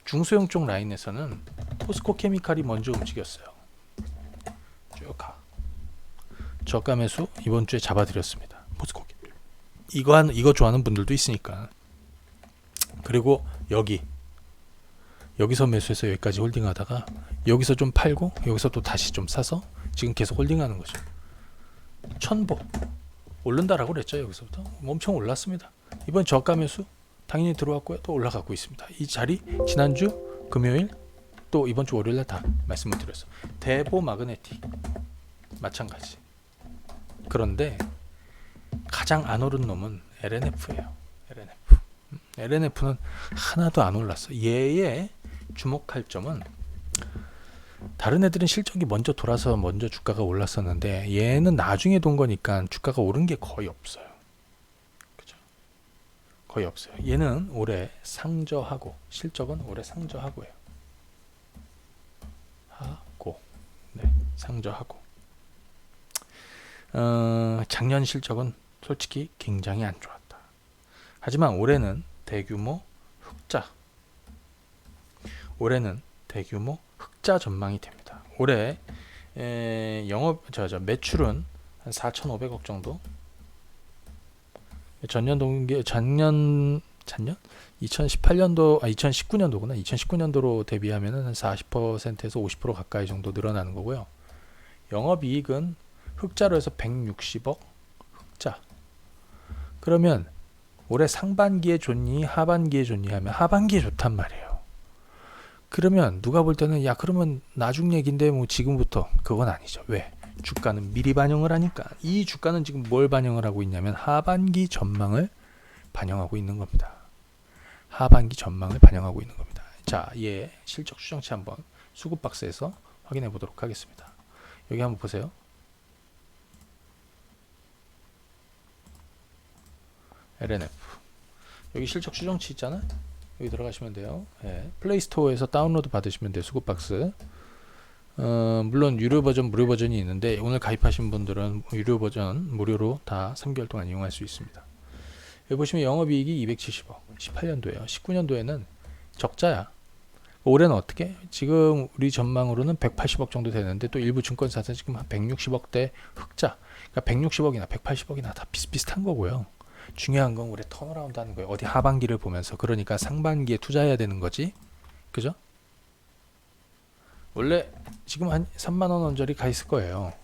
중소형 쪽 라인에서는 포스코 케미칼이 먼저 움직였어요. 쭉 가. 저가 매수 이번 주에 잡아드렸습니다. 포스코 케미칼. 이거 좋아하는 분들도 있으니까. 그리고 여기서 매수해서 여기까지 홀딩하다가 여기서 좀 팔고 여기서 또 다시 좀 사서 지금 계속 홀딩하는 거죠. 천보 오른다라고 그랬죠. 여기서부터 엄청 올랐습니다. 이번 저가 매수 당연히 들어왔고요. 또 올라가고 있습니다. 이 자리 지난주 금요일 또 이번 주 월요일날 다 말씀을 드렸어요. 대보 마그네틱 마찬가지. 그런데 가장 안 오른 놈은 LNF예요. LNF는 하나도 안 올랐어. 얘의 주목할 점은 다른 애들은 실적이 먼저 돌아서 먼저 주가가 올랐었는데 얘는 나중에 돈 거니까 주가가 오른 게 거의 없어요. 그죠? 거의 없어요. 얘는 올해 상저하고 실적은 올해 상저하고예요. 상저하고. 작년 실적은 솔직히 굉장히 안 좋았다. 하지만 올해는 대규모 흑자. 올해는 대규모 흑자 전망이 됩니다. 올해 매출은 한 4,500억 정도. 작년 2019년도구나. 2019년도로 대비하면은 한 40%에서 50% 가까이 정도 늘어나는 거고요. 영업이익은 흑자로 해서 160억 흑자. 그러면 올해 상반기에 좋니 하반기에 좋니 하면 하반기에 좋단 말이에요. 그러면 누가 볼 때는 야 그러면 나중 얘기인데 뭐 지금부터 그건 아니죠. 왜? 주가는 미리 반영을 하니까. 이 주가는 지금 뭘 반영을 하고 있냐면 하반기 전망을 반영하고 있는 겁니다. 하반기 전망을 반영하고 있는 겁니다. 자, 얘 실적 추정치 한번 수급 박스에서 확인해 보도록 하겠습니다. 여기 한번 보세요. LNF 여기 실적 추정치 있잖아. 여기 들어가시면 돼요. 예, 플레이스토어에서 다운로드 받으시면 돼요. 수급 박스. 물론 유료 버전, 무료 버전이 있는데 오늘 가입하신 분들은 유료 버전 무료로 다 3개월 동안 이용할 수 있습니다. 여기 보시면 영업이익이 270억 18년도에요. 19년도에는 적자야. 올해는 어떻게? 지금 우리 전망으로는 180억 정도 되는데 또 일부 증권사에서 지금 한 160억대 흑자. 그러니까 160억이나 180억이나 다 비슷비슷한 거고요. 중요한 건 올해 턴어라운드 하는 거예요. 어디 하반기를 보면서. 그러니까 상반기에 투자해야 되는 거지. 그죠? 원래 지금 한 3만원 언저리 가 있을 거예요.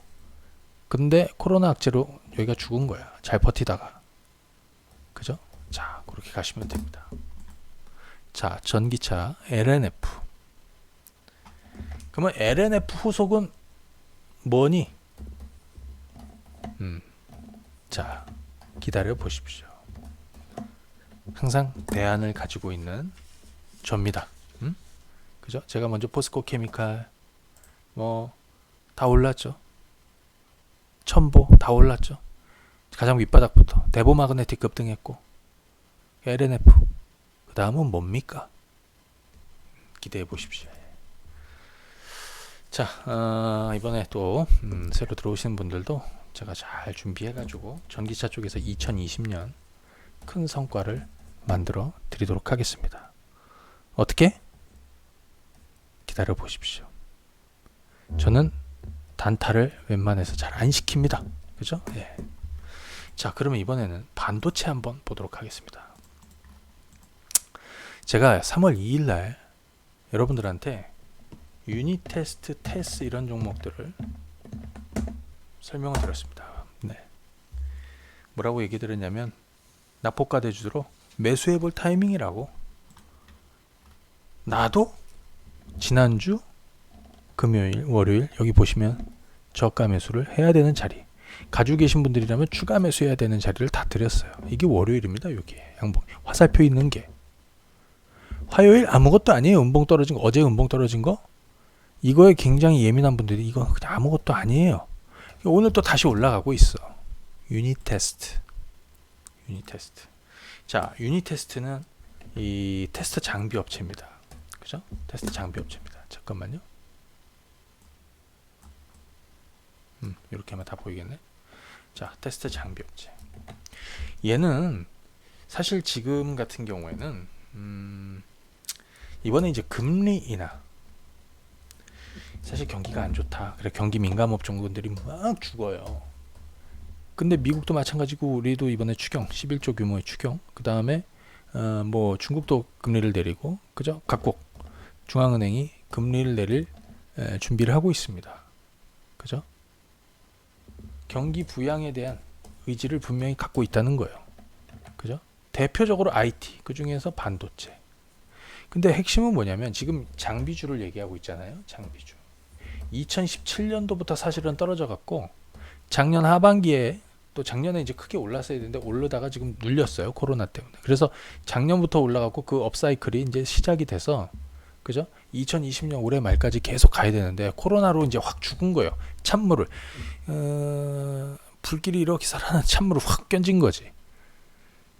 근데 코로나 악재로 여기가 죽은 거야. 잘 버티다가. 그죠? 자, 그렇게 가시면 됩니다. 자, 전기차 LNF. 그러면 LNF 후속은 뭐니? 자, 기다려 보십시오. 항상 대안을 가지고 있는 접니다. 그죠? 제가 먼저 포스코 케미칼 뭐 다 올랐죠. 첨보 다 올랐죠. 가장 윗바닥부터 대보 마그네틱 급등했고 LNF 그 다음은 뭡니까? 기대해 보십시오. 자, 이번에 또 새로 들어오시는 분들도 제가 잘 준비해 가지고 전기차 쪽에서 2020년 큰 성과를 만들어 드리도록 하겠습니다. 어떻게? 기다려 보십시오. 저는 단타를 웬만해서 잘 안 시킵니다. 그죠? 예. 자, 그러면 이번에는 반도체 한번 보도록 하겠습니다. 제가 3월 2일 날 여러분들한테 유닛 테스트, 테스 이런 종목들을 설명을 드렸습니다. 네. 뭐라고 얘기 드렸냐면 낙폭가 대주로 매수해 볼 타이밍이라고. 나도 지난주 금요일, 월요일 여기 보시면 저가 매수를 해야 되는 자리, 가지고 계신 분들이라면 추가 매수해야 되는 자리를 다 드렸어요. 이게 월요일입니다. 여기에 양봉 화살표 있는 게. 화요일 아무것도 아니에요. 음봉 떨어진 거, 어제 음봉 떨어진 거 이거에 굉장히 예민한 분들이 이건 그냥 아무것도 아니에요. 오늘 또 다시 올라가고 있어. 유닛 테스트. 자, 유닛 테스트는 이 테스트 장비 업체입니다. 그죠? 테스트 장비 업체입니다. 잠깐만요. 이렇게 하면 다 보이겠네. 자, 테스트 장비 업체. 얘는 사실 지금 같은 경우에는 이번에 이제 금리 인하, 사실 경기가 안 좋다, 그래 경기 민감 업종군들이 막 죽어요. 근데 미국도 마찬가지고 우리도 이번에 추경 11조 규모의 추경, 그 다음에 뭐 중국도 금리를 내리고, 그죠? 각국 중앙은행이 금리를 내릴 준비를 하고 있습니다. 그죠? 경기 부양에 대한 의지를 분명히 갖고 있다는 거예요. 그죠? 대표적으로 IT, 그 중에서 반도체. 근데 핵심은 뭐냐면 지금 장비주를 얘기하고 있잖아요. 장비주. 2017년도부터 사실은 떨어져 갖고 작년 하반기에, 또 작년에 이제 크게 올랐어야 되는데 오르다가 지금 눌렸어요. 코로나 때문에. 그래서 작년부터 올라갔고 그 업사이클이 이제 시작이 돼서, 그죠? 2020년 올해 말까지 계속 가야 되는데 코로나로 이제 확 죽은 거예요. 찬물을 불길이 이렇게 살아난 찬물을 확 견진 거지.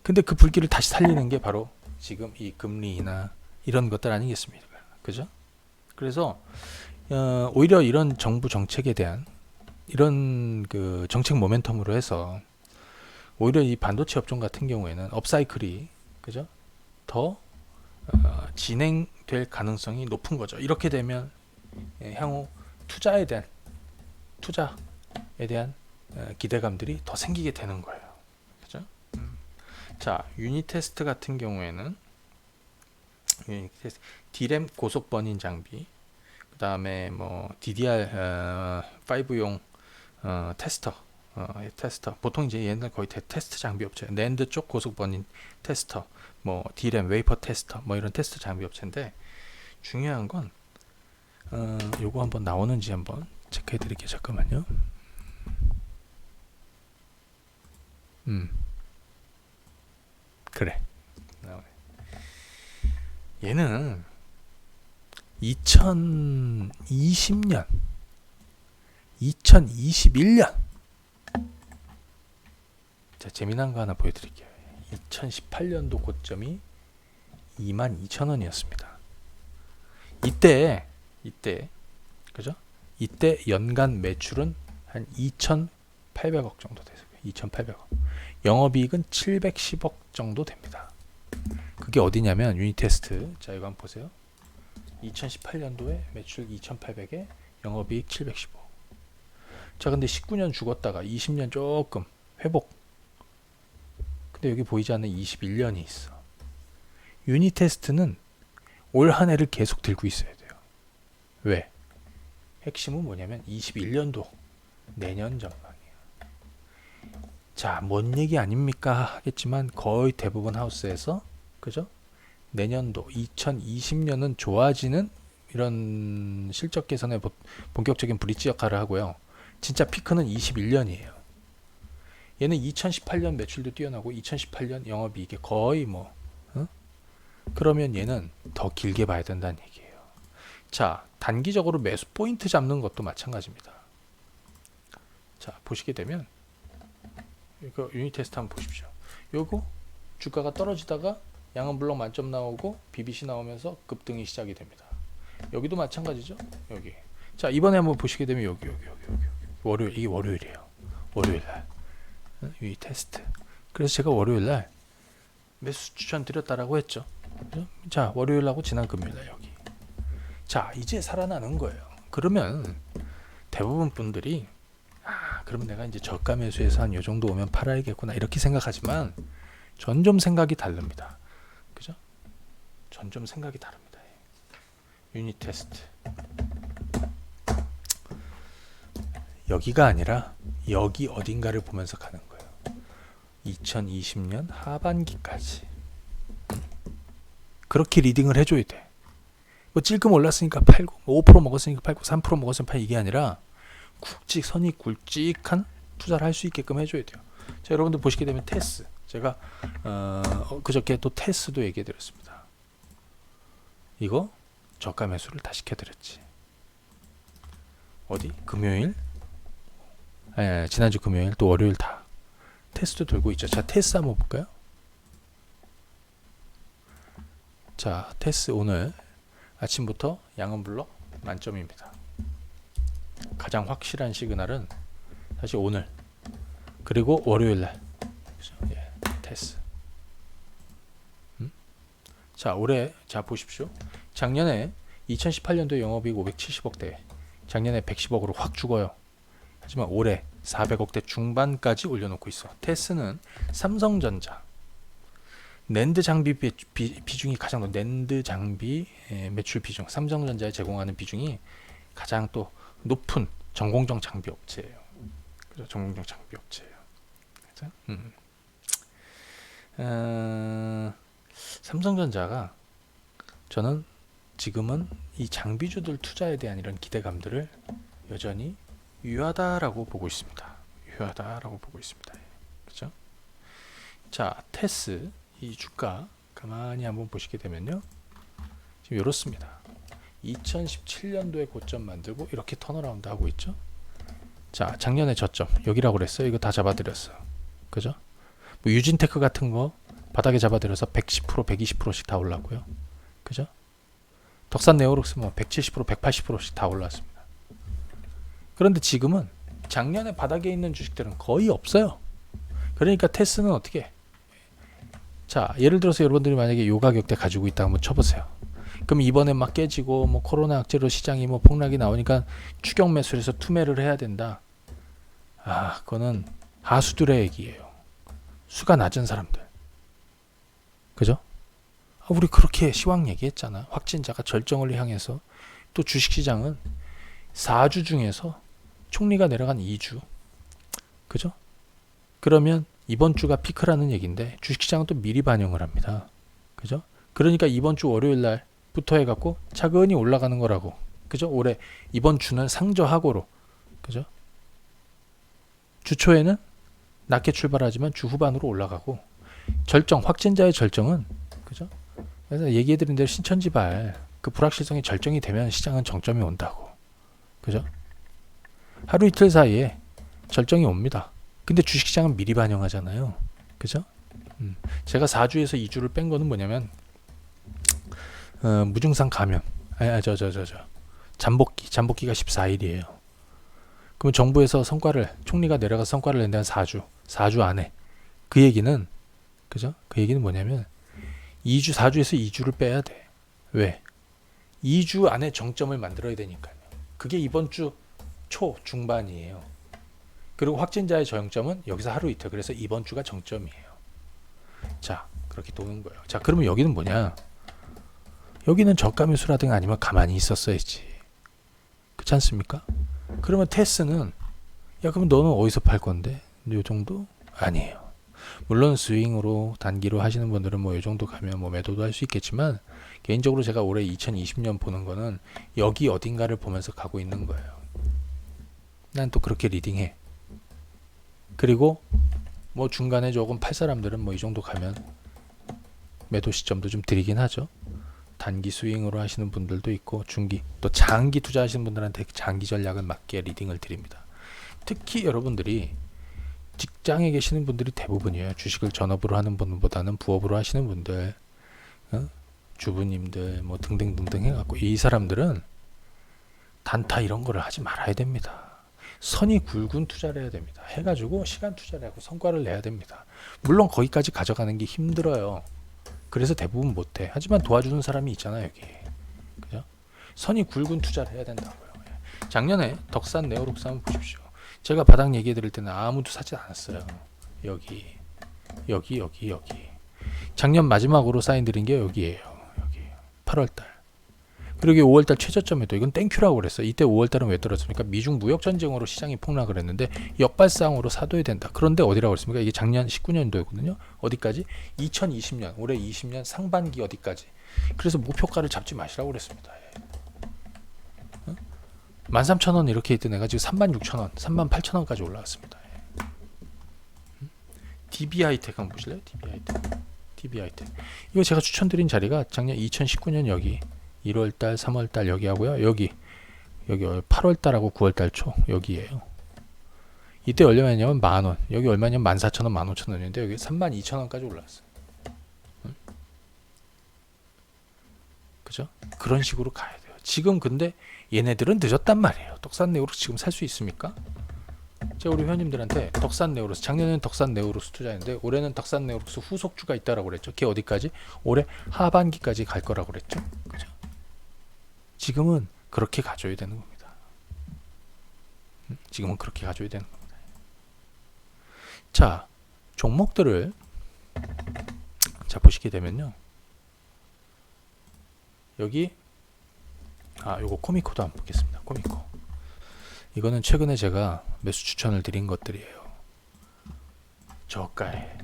근데 그 불길을 다시 살리는 게 바로 지금 이 금리 인하 이런 것들 아니겠습니까? 그죠? 그래서 오히려 이런 정부 정책에 대한 이런 그 정책 모멘텀으로 해서 오히려 이 반도체 업종 같은 경우에는 업사이클이, 그죠? 더 진행될 가능성이 높은 거죠. 이렇게 되면 향후 투자에 대한 기대감들이 더 생기게 되는 거예요. 그죠? 자, 유닛 테스트 같은 경우에는 D램 고속 번인 장비, 그 다음에 뭐 DDR5용 테스터, 보통 이제 옛날 거의 테스트 장비 업체, 낸드 쪽 고속 번인 테스터, 뭐 D램 웨이퍼 테스터, 뭐 이런 테스트 장비 업체인데, 중요한 건 요거 한번 나오는지 한번 체크해 드릴게요. 잠깐만요. 그래, 나오네. 얘는 2020년 2021년, 자, 재미난 거 하나 보여드릴게요. 2018년도 고점이 22,000원이었습니다. 이때 그죠? 이때 연간 매출은 한 2,800억 정도 됐어요. 2,800억. 영업이익은 710억 정도 됩니다. 그게 어디냐면 유닛 테스트. 자, 이거 한번 보세요. 2018년도에 매출 2,800에 영업이익 715. 자, 근데 19년 죽었다가 20년 조금 회복. 근데 여기 보이지 않는 21년이 있어. 유닛 테스트는 올 한 해를 계속 들고 있어야 돼요. 왜? 핵심은 뭐냐면 21년도 내년 전망이에요. 자, 뭔 얘기 아닙니까 하겠지만 거의 대부분 하우스에서, 그죠? 내년도 2020년은 좋아지는 이런 실적 개선의 본격적인 브릿지 역할을 하고요. 진짜 피크는 21년이에요. 얘는 2018년 매출도 뛰어나고 2018년 영업이익이 거의 뭐 그러면 얘는 더 길게 봐야 된다는 얘기예요. 자, 단기적으로 매수 포인트 잡는 것도 마찬가지입니다. 자, 보시게 되면 이거 유닛 테스트 한번 보십시오. 요거 주가가 떨어지다가 양은블록 만점 나오고 BBC 나오면서 급등이 시작이 됩니다. 여기도 마찬가지죠. 여기. 자, 이번에 한번 보시게 되면 여기. 월요일, 이게 월요일이에요. 월요일 날 유닛 테스트. 그래서 제가 월요일 날 매수 추천 드렸다라고 했죠. 그죠? 자, 월요일 하고 지난 금요일 날 여기. 자, 이제 살아나는 거예요. 그러면 대부분 분들이 그러면 내가 이제 저가 매수해서 한 요 정도 오면 팔아야겠구나 이렇게 생각하지만 전좀 생각이 다릅니다. 그죠? 전좀 생각이 다릅니다. 유닛 테스트. 여기가 아니라 여기 어딘가를 보면서 가는 거예요. 2020년 하반기까지. 그렇게 리딩을 해줘야 돼. 뭐 찔끔 올랐으니까 팔고, 5% 먹었으니까 팔고, 3% 먹었으니까 팔고, 이게 아니라 선이 굵직한 투자를 할 수 있게끔 해줘야 돼요. 자, 여러분들 보시게 되면 테스. 제가 그저께 또 테스도 얘기해 드렸습니다. 이거 저가 매수를 다 시켜드렸지. 어디? 금요일? 지난주 금요일 또 월요일 다 테스트 돌고 있죠. 자, 테스 한번 볼까요? 자, 테스 오늘 아침부터 양은블럭 만점입니다. 가장 확실한 시그널은 사실 오늘 그리고 월요일날 테스. 자, 올해 자 보십시오. 작년에 2018년도 영업이익 570억대, 작년에 110억으로 확 죽어요. 하지만 올해 400억대 중반까지 올려놓고 있어. 테스는 삼성전자 낸드 장비 비중이 가장 높은 낸드 장비 매출 비중, 삼성전자에 제공하는 비중이 가장 또 높은 전공정 장비 업체예요. 그죠? 전공정 장비 업체예요. 그죠? 삼성전자가 저는 지금은 이 장비주들 투자에 대한 이런 기대감들을 여전히 유효하다라고 보고 있습니다. 유효하다라고 보고 있습니다. 그죠? 자, 테스 이 주가 가만히 한번 보시게 되면요, 지금 이렇습니다. 2017년도에 고점 만들고 이렇게 턴어라운드 하고 있죠. 자, 작년에 저점 여기라고 그랬어요. 이거 다 잡아드렸어. 그죠? 뭐 유진테크 같은 거 바닥에 잡아드려서 110%, 120%씩 다 올랐고요. 그죠? 덕산 네오록스 뭐 170%, 180%씩 다 올랐습니다. 그런데 지금은 작년에 바닥에 있는 주식들은 거의 없어요. 그러니까 테스는 어떻게 해? 자, 예를 들어서 여러분들이 만약에 요 가격대 가지고 있다 한번 쳐보세요. 그럼 이번에 막 깨지고 뭐 코로나 악재로 시장이 뭐 폭락이 나오니까 추격 매수를 해서 투매를 해야 된다. 그거는 하수들의 얘기예요. 수가 낮은 사람들. 그죠? 우리 그렇게 시황 얘기했잖아. 확진자가 절정을 향해서. 또 주식시장은 4주 중에서 총리가 내려간 2주. 그죠? 그러면 이번 주가 피크라는 얘기인데 주식시장은 또 미리 반영을 합니다. 그죠? 그러니까 이번 주 월요일 날부터 해갖고 차근히 올라가는 거라고. 그죠? 올해 이번 주는 상저하고로. 그죠? 주 초에는 낮게 출발하지만 주 후반으로 올라가고, 절정, 확진자의 절정은, 그죠? 그래서 얘기해드린 대로 신천지발 그 불확실성이 절정이 되면 시장은 정점이 온다고. 그죠? 하루 이틀 사이에 절정이 옵니다. 근데 주식시장은 미리 반영하잖아요. 그죠? 제가 4주에서 2주를 뺀 거는 뭐냐면 무증상 감염, 잠복기가 14일이에요. 그러면 정부에서 총리가 내려가서 성과를 낸다는 4주 안에, 그 얘기는, 그죠? 그 얘기는 뭐냐면 4주에서 2주를 빼야 돼. 왜? 2주 안에 정점을 만들어야 되니까요. 그게 이번 주 중반이에요. 그리고 확진자의 저영점은 여기서 하루 이틀, 그래서 이번 주가 정점이에요. 자, 그렇게 도는 거예요. 자, 그러면 여기는 뭐냐? 여기는 저가 매수라든가 아니면 가만히 있었어야지. 그렇지 않습니까? 그러면 테스는, 야, 그럼 너는 어디서 팔 건데? 요 정도? 아니에요. 물론 스윙으로 단기로 하시는 분들은 뭐 요 정도 가면 뭐 매도도 할 수 있겠지만, 개인적으로 제가 올해 2020년 보는 거는 여기 어딘가를 보면서 가고 있는 거예요. 난 또 그렇게 리딩해. 그리고 뭐 중간에 조금 팔 사람들은 뭐 이 정도 가면 매도 시점도 좀 드리긴 하죠. 단기 스윙으로 하시는 분들도 있고, 중기 또 장기 투자하시는 분들한테 장기 전략은 맞게 리딩을 드립니다. 특히 여러분들이 직장에 계시는 분들이 대부분이에요. 주식을 전업으로 하는 분보다는 부업으로 하시는 분들, 주부님들 뭐 등등등등 해갖고, 이 사람들은 단타 이런 거를 하지 말아야 됩니다. 선이 굵은 투자를 해야 됩니다. 해가지고 시간 투자를 하고 성과를 내야 됩니다. 물론 거기까지 가져가는 게 힘들어요. 그래서 대부분 못해. 하지만 도와주는 사람이 있잖아요, 여기. 그죠? 선이 굵은 투자를 해야 된다고요. 작년에 덕산 네오록스 한번 보십시오. 제가 바닥 얘기해 드릴 때는 아무도 사지 않았어요. 여기. 작년 마지막으로 사인 드린 게 여기예요. 여기. 8월달. 그리고 5월달 최저점에도 이건 땡큐라고 그랬어요. 이때 5월달은 왜 떨어졌습니까? 미중 무역 전쟁으로 시장이 폭락을 했는데 역발상으로 사둬야 된다. 그런데 어디라고 그랬습니까? 이게 작년 19년도였거든요. 어디까지? 2020년, 올해 20년 상반기 어디까지? 그래서 목표가를 잡지 마시라고 그랬습니다. 13,000원 이렇게 있던 애가 지금 36,000원, 38,000원까지 올라왔습니다. DB하이텍 한번 보실래요? DB하이텍. 이거 제가 추천드린 자리가 작년 2019년 여기 1월달, 3월달 여기 하고요. 여기 여기 8월달하고 9월달 초 여기에요. 이때 얼마냐면 만원, 여기 얼마냐면 14,000원, 15,000원인데 여기 32,000원까지 올라왔어요. 그죠? 그런 식으로 가야 돼요. 지금 근데 얘네들은 늦었단 말이에요. 덕산 네오로스 지금 살 수 있습니까? 제가 우리 회원님들한테 덕산 네오로스, 작년에는 덕산 네오로스 투자했는데 올해는 덕산 네오로스 후속주가 있다라고 그랬죠. 걔 어디까지? 올해 하반기까지 갈 거라고 그랬죠. 그죠? 지금은 그렇게 가져야 되는 겁니다. 지금은 그렇게 가져야 되는 겁니다. 자, 종목들을 자 보시게 되면요. 여기 요거 코미코도 한번 보겠습니다. 코미코. 이거는 최근에 제가 매수 추천을 드린 것들이에요. 저가에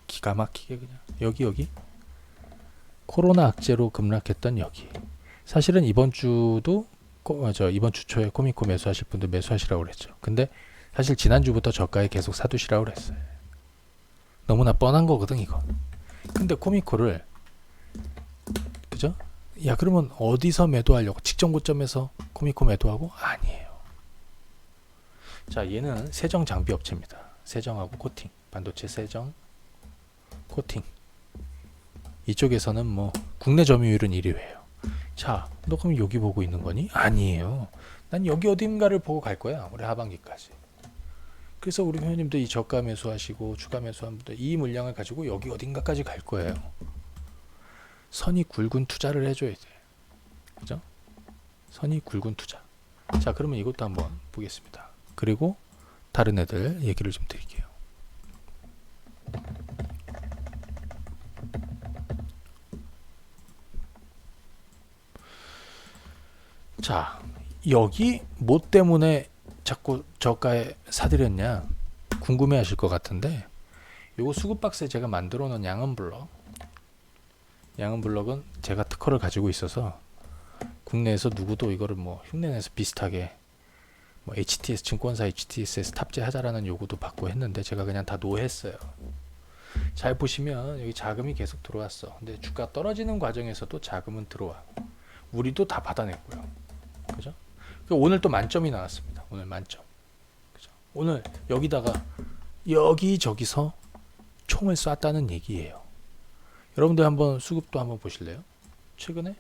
기가 막히게 그냥 여기 코로나 악재로 급락했던 여기. 사실은 이번 주도 이번 주 초에 코미코 매수하실 분들 매수하시라고 그랬죠. 근데 사실 지난주부터 저가에 계속 사두시라고 그랬어요. 너무나 뻔한 거거든 이거. 근데 코미코를 그죠? 야 그러면 어디서 매도하려고? 직전 고점에서 코미코 매도하고? 아니에요. 자 얘는 세정 장비 업체입니다. 세정하고 코팅, 반도체 세정, 코팅. 이쪽에서는 뭐 국내 점유율은 1위예요. 자, 너 그럼 여기 보고 있는 거니? 아니에요. 난 여기 어딘가를 보고 갈 거야. 올해 하반기까지. 그래서 우리 회원님들 이 저가 매수하시고 추가 매수한 분들 이 물량을 가지고 여기 어딘가까지 갈 거예요. 선이 굵은 투자를 해줘야 돼. 그죠? 선이 굵은 투자. 자, 그러면 이것도 한번 보겠습니다. 그리고 다른 애들 얘기를 좀 드릴게요. 자, 여기 뭐 때문에 자꾸 저가에 사들였냐 궁금해 하실 것 같은데 요거 수급박스에 제가 만들어 놓은 양은블럭은 제가 특허를 가지고 있어서 국내에서 누구도 이거를 뭐 흉내내서 비슷하게 뭐 HTS 증권사 HTS에서 탑재하자라는 요구도 받고 했는데 제가 그냥 다 노했어요. 잘 보시면 여기 자금이 계속 들어왔어. 근데 주가 떨어지는 과정에서도 자금은 들어와. 우리도 다 받아냈고요. 그죠? 오늘 또 만점이 나왔습니다. 오늘 만점. 그죠? 오늘 여기다가 여기저기서 총을 쐈다는 얘기예요. 여러분들 한번 수급도 한번 보실래요? 최근에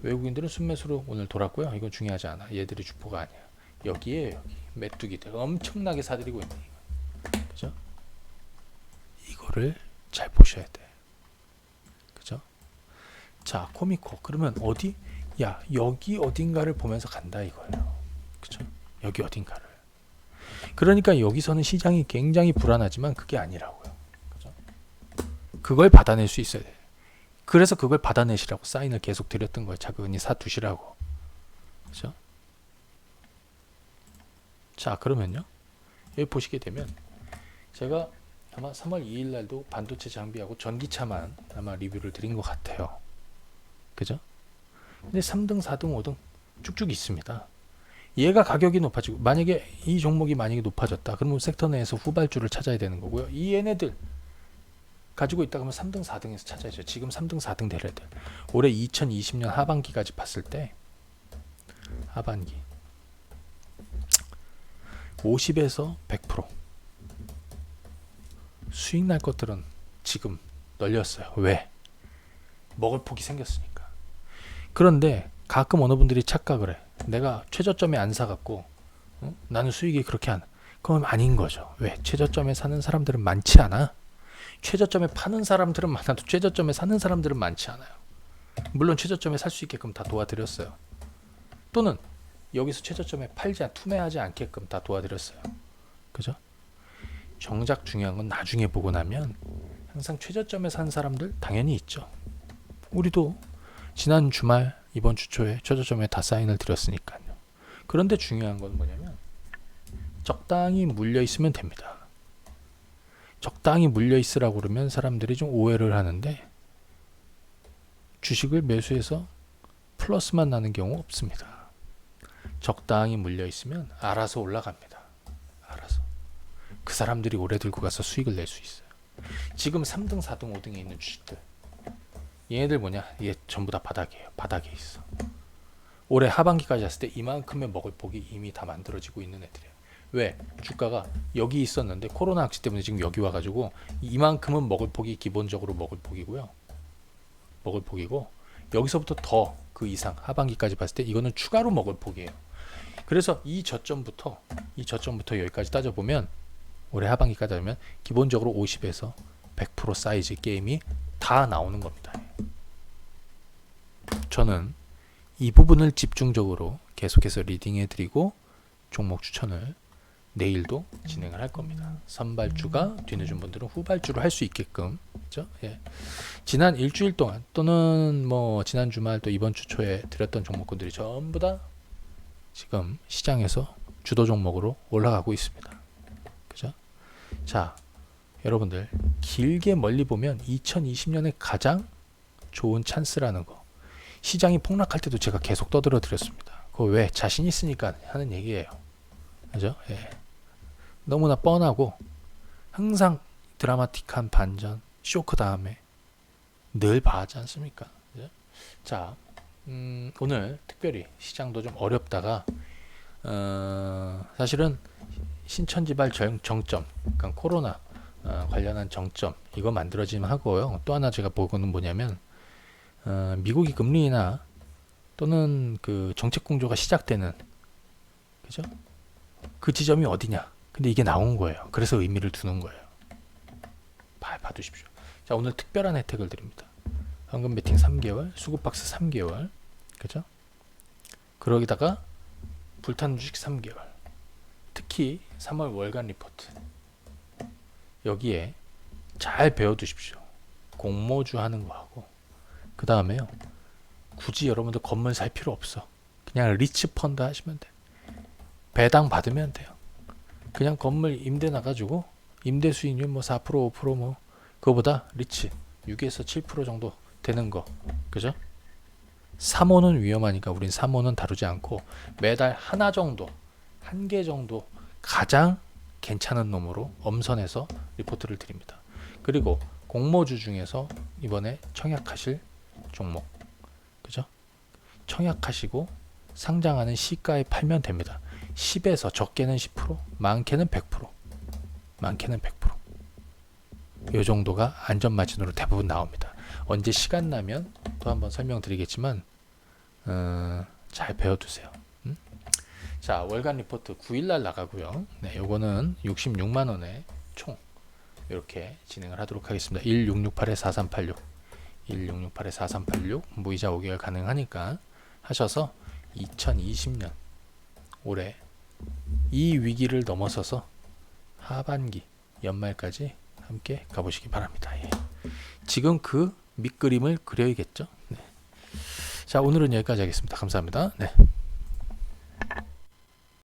외국인들은 순매수로 오늘 돌았고요. 이건 중요하지 않아. 얘들이 주포가 아니야. 여기에 여기 메뚜기들 엄청나게 사들이고 있는 이거. 그죠? 이거를 잘 보셔야 돼. 그죠? 자, 코미코. 그러면 어디? 야, 여기 어딘가를 보면서 간다 이거예요. 그죠? 여기 어딘가를. 그러니까 여기서는 시장이 굉장히 불안하지만 그게 아니라고요. 그죠? 그걸 받아낼 수 있어야 돼. 그래서 그걸 받아내시라고 사인을 계속 드렸던 거예요. 자그니 사두시라고. 그죠? 자, 그러면요. 여기 보시게 되면 제가 아마 3월 2일 날도 반도체 장비하고 전기차만 아마 리뷰를 드린 것 같아요. 그죠? 근데 3등, 4등, 5등 쭉쭉 있습니다. 얘가 가격이 높아지고 만약에 이 종목이 만약에 높아졌다. 그러면 섹터 내에서 후발주를 찾아야 되는 거고요. 이 얘네들 가지고 있다 그러면 3등, 4등에서 찾아야죠. 지금 3등, 4등 될 애들. 올해 2020년 하반기까지 봤을 때 하반기 50에서 100% 수익 날 것들은 지금 널렸어요. 왜? 먹을 폭이 생겼으니까. 그런데 가끔 어느 분들이 착각을 해. 내가 최저점에 안 사갖고 나는 수익이 그렇게 안. 그럼 아닌 거죠. 왜? 최저점에 사는 사람들은 많지 않아. 최저점에 파는 사람들은 많아도 최저점에 사는 사람들은 많지 않아요. 물론 최저점에 살 수 있게끔 다 도와드렸어요. 또는 여기서 최저점에 투매하지 않게끔 다 도와드렸어요. 그죠? 정작 중요한 건 나중에 보고 나면 항상 최저점에 산 사람들 당연히 있죠. 우리도 지난 주말 이번 주 초에 최저점에 다 사인을 드렸으니까요. 그런데 중요한 건 뭐냐면 적당히 물려 있으면 됩니다. 적당히 물려 있으라고 그러면 사람들이 좀 오해를 하는데 주식을 매수해서 플러스만 나는 경우 없습니다. 적당히 물려 있으면 알아서 올라갑니다. 알아서. 그 사람들이 오래 들고 가서 수익을 낼 수 있어요. 지금 3등, 4등, 5등에 있는 주식들 얘네들 뭐냐? 얘 전부 다 바닥이에요. 바닥에 있어. 올해 하반기까지 했을 때 이만큼의 먹을 폭이 이미 다 만들어지고 있는 애들이에요. 왜? 주가가 여기 있었는데 코로나 악재 때문에 지금 여기 와가지고 이만큼은 먹을 폭이 기본적으로 먹을 폭이고요. 먹을 폭이고 여기서부터 더 그 이상 하반기까지 봤을 때 이거는 추가로 먹을 폭이에요. 그래서 이 저점부터 여기까지 따져보면 올해 하반기까지 따지면 기본적으로 50에서 100% 사이즈 게임이 다 나오는 겁니다. 저는 이 부분을 집중적으로 계속해서 리딩해드리고 종목 추천을 내일도 진행을 할 겁니다. 선발주가 뒤늦은 분들은 후발주로 할 수 있게끔, 그렇죠? 예. 지난 일주일 동안 또는 뭐 지난 주말 또 이번 주 초에 드렸던 종목군들이 전부 다 지금 시장에서 주도 종목으로 올라가고 있습니다. 그죠? 자, 여러분들 길게 멀리 보면 2020년에 가장 좋은 찬스라는 거. 시장이 폭락할 때도 제가 계속 떠들어 드렸습니다. 그거 왜? 자신 있으니까 하는 얘기예요. 그죠? 예. 너무나 뻔하고 항상 드라마틱한 반전, 쇼크 다음에 늘 봐하지 않습니까? 그죠? 자, 오늘 특별히 시장도 좀 어렵다가 사실은 신천지발 정점, 그러니까 코로나 관련한 정점 이거 만들어지면 하고요. 또 하나 제가 보고는 뭐냐면 미국이 금리 인하 또는 그 정책 공조가 시작되는, 그죠? 그 지점이 어디냐? 근데 이게 나온 거예요. 그래서 의미를 두는 거예요. 봐두십시오. 자, 오늘 특별한 혜택을 드립니다. 현금 베팅 3개월, 수급박스 3개월, 그죠? 그러기다가 불타는 주식 3개월. 특히 3월 월간 리포트. 여기에 잘 배워두십시오. 공모주 하는 거하고. 그 다음에요. 굳이 여러분들 건물 살 필요 없어. 그냥 리츠 펀드 하시면 돼. 배당 받으면 돼요. 그냥 건물 임대 나가지고 임대 수익률 뭐 4% 5% 뭐 그거보다 리츠 6에서 7% 정도 되는 거, 그죠? 3호는 위험하니까 우린 3호는 다루지 않고 매달 하나 정도, 한 개 정도 가장 괜찮은 놈으로 엄선해서 리포트를 드립니다. 그리고 공모주 중에서 이번에 청약하실 종목, 그죠? 청약하시고 상장하는 시가에 팔면 됩니다. 10에서 적게는 10%, 많게는 100%. 많게는 100%. 이 정도가 안전마진으로 대부분 나옵니다. 언제 시간 나면 또 한번 설명드리겠지만 잘 배워두세요. 자, 월간 리포트 9일날 나가고요. 네, 요거는 66만원에 총 이렇게 진행을 하도록 하겠습니다. 1668-4386 1668-4386 무이자 5개월 가능하니까 하셔서 2020년 올해 이 위기를 넘어서서 하반기 연말까지 함께 가보시기 바랍니다. 예. 지금 그 밑그림을 그려야겠죠. 네. 자, 오늘은 여기까지 하겠습니다. 감사합니다. 네.